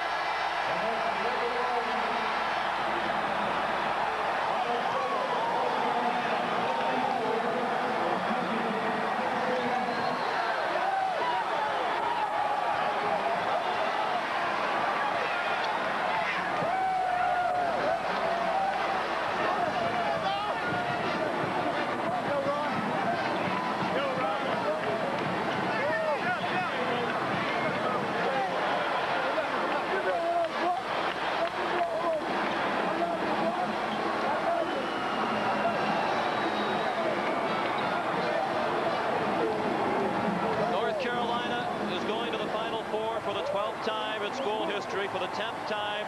For the 10th time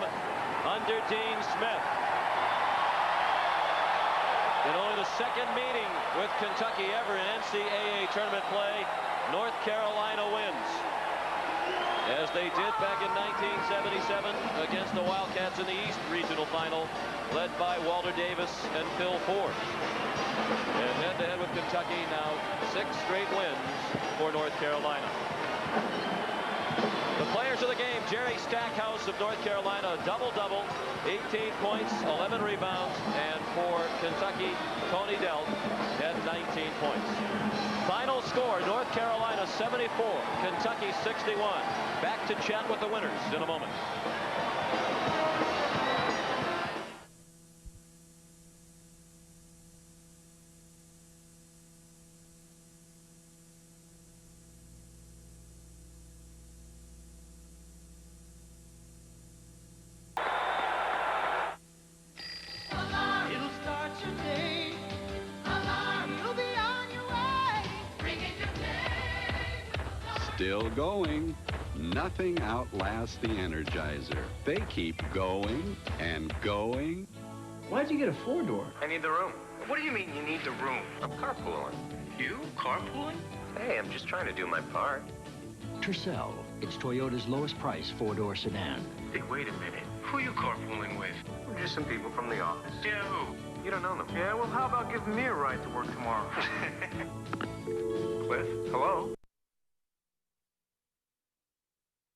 under Dean Smith. In only the second meeting with Kentucky ever in NCAA tournament play, North Carolina wins. As they did back in 1977 against the Wildcats in the East Regional Final, led by Walter Davis and Phil Ford. And head-to-head with Kentucky now 6 straight wins for North Carolina. The players of the game, Jerry Stackhouse of North Carolina, a double-double, 18 points, 11 rebounds, and for Kentucky, Tony Delp had 19 points. Final score, North Carolina 74, Kentucky 61. Back to chat with the winners in a moment. Still going. Nothing outlasts the Energizer. They keep going and going. Why'd you get a 4-door? I need the room. What do you mean you need the room? I'm carpooling. You? Carpooling? Hey, I'm just trying to do my part. Tercel. It's Toyota's lowest price 4-door sedan. Hey, wait a minute. Who are you carpooling with? Just some people from the office. Yeah, who? You don't know them. Yeah, well, how about giving me a ride to work tomorrow? Cliff, hello?